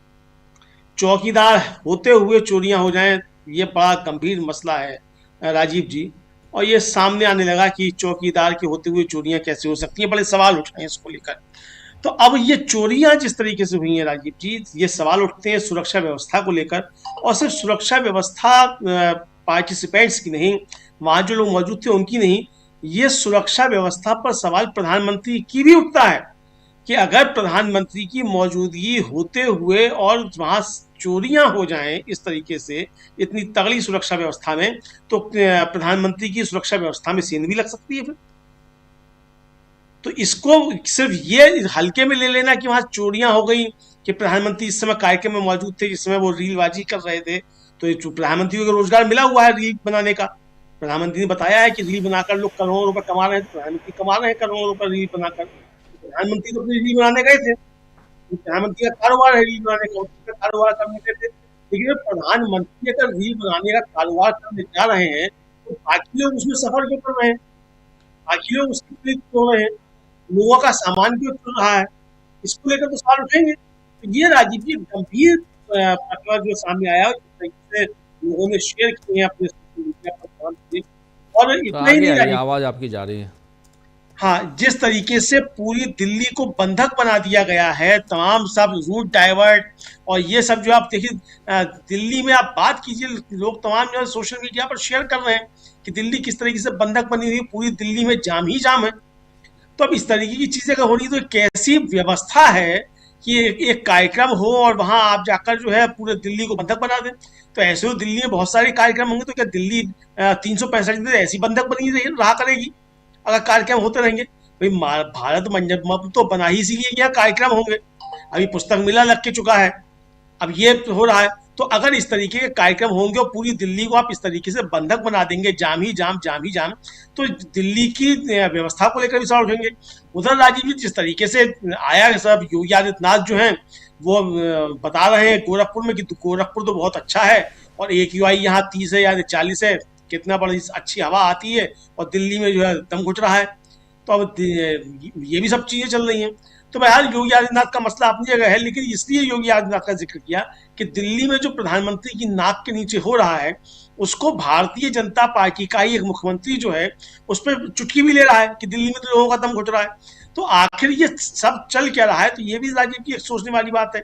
चौकीदार होते हुए चोरियां हो जाएं, ये बड़ा गंभीर मसला है राजीव जी। और ये सामने आने लगा कि चौकीदार के होते हुए चोरियां कैसे हो सकती हैं, बड़े सवाल उठाए इसको लेकर। तो अब ये चोरियां जिस तरीके से हुई हैं राजीव जी, ये सवाल उठते हैं सुरक्षा व्यवस्था को लेकर, और सिर्फ सुरक्षा व्यवस्था पार्टिसिपेंट्स की नहीं, वहां जो लोग मौजूद थे उनकी नहीं, ये सुरक्षा व्यवस्था पर सवाल प्रधानमंत्री की भी उठता है कि अगर प्रधानमंत्री की मौजूदगी होते हुए और वहां चोरियां हो जाएं इस तरीके से, इतनी तगड़ी सुरक्षा व्यवस्था में, तो प्रधानमंत्री की सुरक्षा व्यवस्था में सेंध भी लग सकती है फिर। तो इसको सिर्फ ये हल्के में ले लेना कि वहां चोरियां हो गई, कि प्रधानमंत्री इस समय कार्यक्रम में मौजूद थे जिस समय वो रीलबाजी कर रहे थे, तो प्रधानमंत्री को रोजगार मिला हुआ है रील बनाने का। प्रधानमंत्री ने बताया है कि रील बनाकर लोग करोड़ों रुपए कमा रहे हैं, तो प्रधानमंत्री कमा रहे हैं करोड़ों रुपए रील बनाकर। प्रधानमंत्री तो अपनी रील बनाने गए थे, प्रधानमंत्री का कारोबार है रील बनाने का, उसका कारोबार करने गए थे। लेकिन प्रधानमंत्री अगर रील बनाने का कारोबार करने जा रहे हैं, तो बाकी लोग उसमें सफर क्यों कर रहे हैं, बाकी लोग उसकी क्लिक क्यों रहे हैं, लोगों का सामान क्यों चल रहा है, इसको लेकर तो सवाल उठेंगे। तो ये राजीव जी गंभीर प्रकरण जो सामने आया, से लोगों ने शेयर किए हैं अपने सोशल मीडिया पर, और इतना ही नहीं, आवाज आपकी जा रही है। हाँ, जिस तरीके से पूरी दिल्ली को बंधक बना दिया गया है, तमाम सब रूट डाइवर्ट, और ये सब जो आप देखिए दिल्ली में आप बात कीजिए, लोग तमाम जो है सोशल मीडिया पर शेयर कर रहे हैं कि दिल्ली किस तरीके से बंधक बनी हुई है, पूरी दिल्ली में जाम ही जाम है। तो अब इस तरीके की चीजें अगर हो रही तो कैसी व्यवस्था है कि एक कार्यक्रम हो और वहां आप जाकर जो है पूरे दिल्ली को बंधक बना दें। तो ऐसे तो दिल्ली में बहुत सारे कार्यक्रम होंगे, तो क्या दिल्ली 365 दिन ऐसी बंधक बनी रहा करेगी अगर कार्यक्रम होते रहेंगे? भाई भारत मंडपम तो बना ही इसीलिए कि यहाँ कार्यक्रम होंगे। अभी पुस्तक मेला लग के चुका है, अब ये हो रहा है। तो अगर इस तरीके के कार्यक्रम होंगे और पूरी दिल्ली को आप इस तरीके से बंधक बना देंगे, जाम ही जाम, तो दिल्ली की व्यवस्था को लेकर भी सवाल उठेंगे। उधर राजीव जी जिस तरीके से आया सब, योगी आदित्यनाथ जो हैं वो बता रहे हैं गोरखपुर में कि गोरखपुर तो बहुत अच्छा है और AQI यहाँ 30 है या 40 है, कितना बड़ी अच्छी हवा आती है, और दिल्ली में जो है दम घुट रहा है। तो अब ये भी सब चीजें चल रही हैं। तो बहरहाल योगी आदित्यनाथ का मसला अपनी जगह है, लेकिन इसलिए योगी आदित्यनाथ का जिक्र किया कि दिल्ली में जो प्रधानमंत्री की नाक के नीचे हो रहा है उसको भारतीय जनता पार्टी का ही एक मुख्यमंत्री जो है उस पर चुटकी भी ले रहा है कि दिल्ली में तो लोगों का दम घुट रहा है। तो आखिर ये सब चल क्या रहा है, तो ये भी राजीव जी एक सोचने वाली बात है।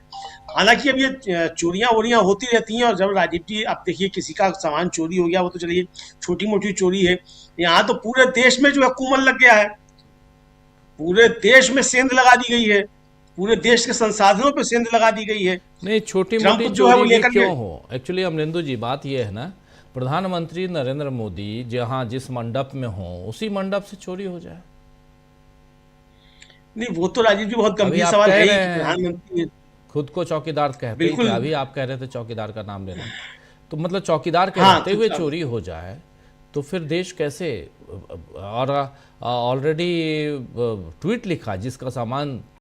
हालांकि अब ये चोरियां वोरियां होती रहती हैं, और जब राजीव जी आप देखिए किसी का सामान चोरी हो गया वो तो चलिए छोटी मोटी चोरी है, यहाँ तो पूरे देश में जो है कूमन लग गया है, पूरे देश में सेंध लगा दी गई है, पूरे देश के संसाधनों पे सेंध लगा दी गई है। नहीं, छोटी ट्रंप मोटी जो है वो चोरी भी लेकर क्यों के हो। एक्चुअली अमरिंदु जी बात यह है ना, प्रधानमंत्री नरेंद्र मोदी जहां जिस मंडप में हो उसी मंडप से चोरी हो जाए। नहीं, वो तो राजीव जी बहुत अभी गंभीर आप सवाल कह है ही रहे कि हैं प्रधानमंत्री खुद को चौकीदार कहते ही बिल्कुल। थे, अभी आप कह रहे थे चौकीदार का नाम लेना, तो मतलब चौकीदार के हाँ, रहते हुए तो चोरी हो जाए तो फिर देश कैसे। और ऑलरेडी ट्वीट लिखा जिसका सामान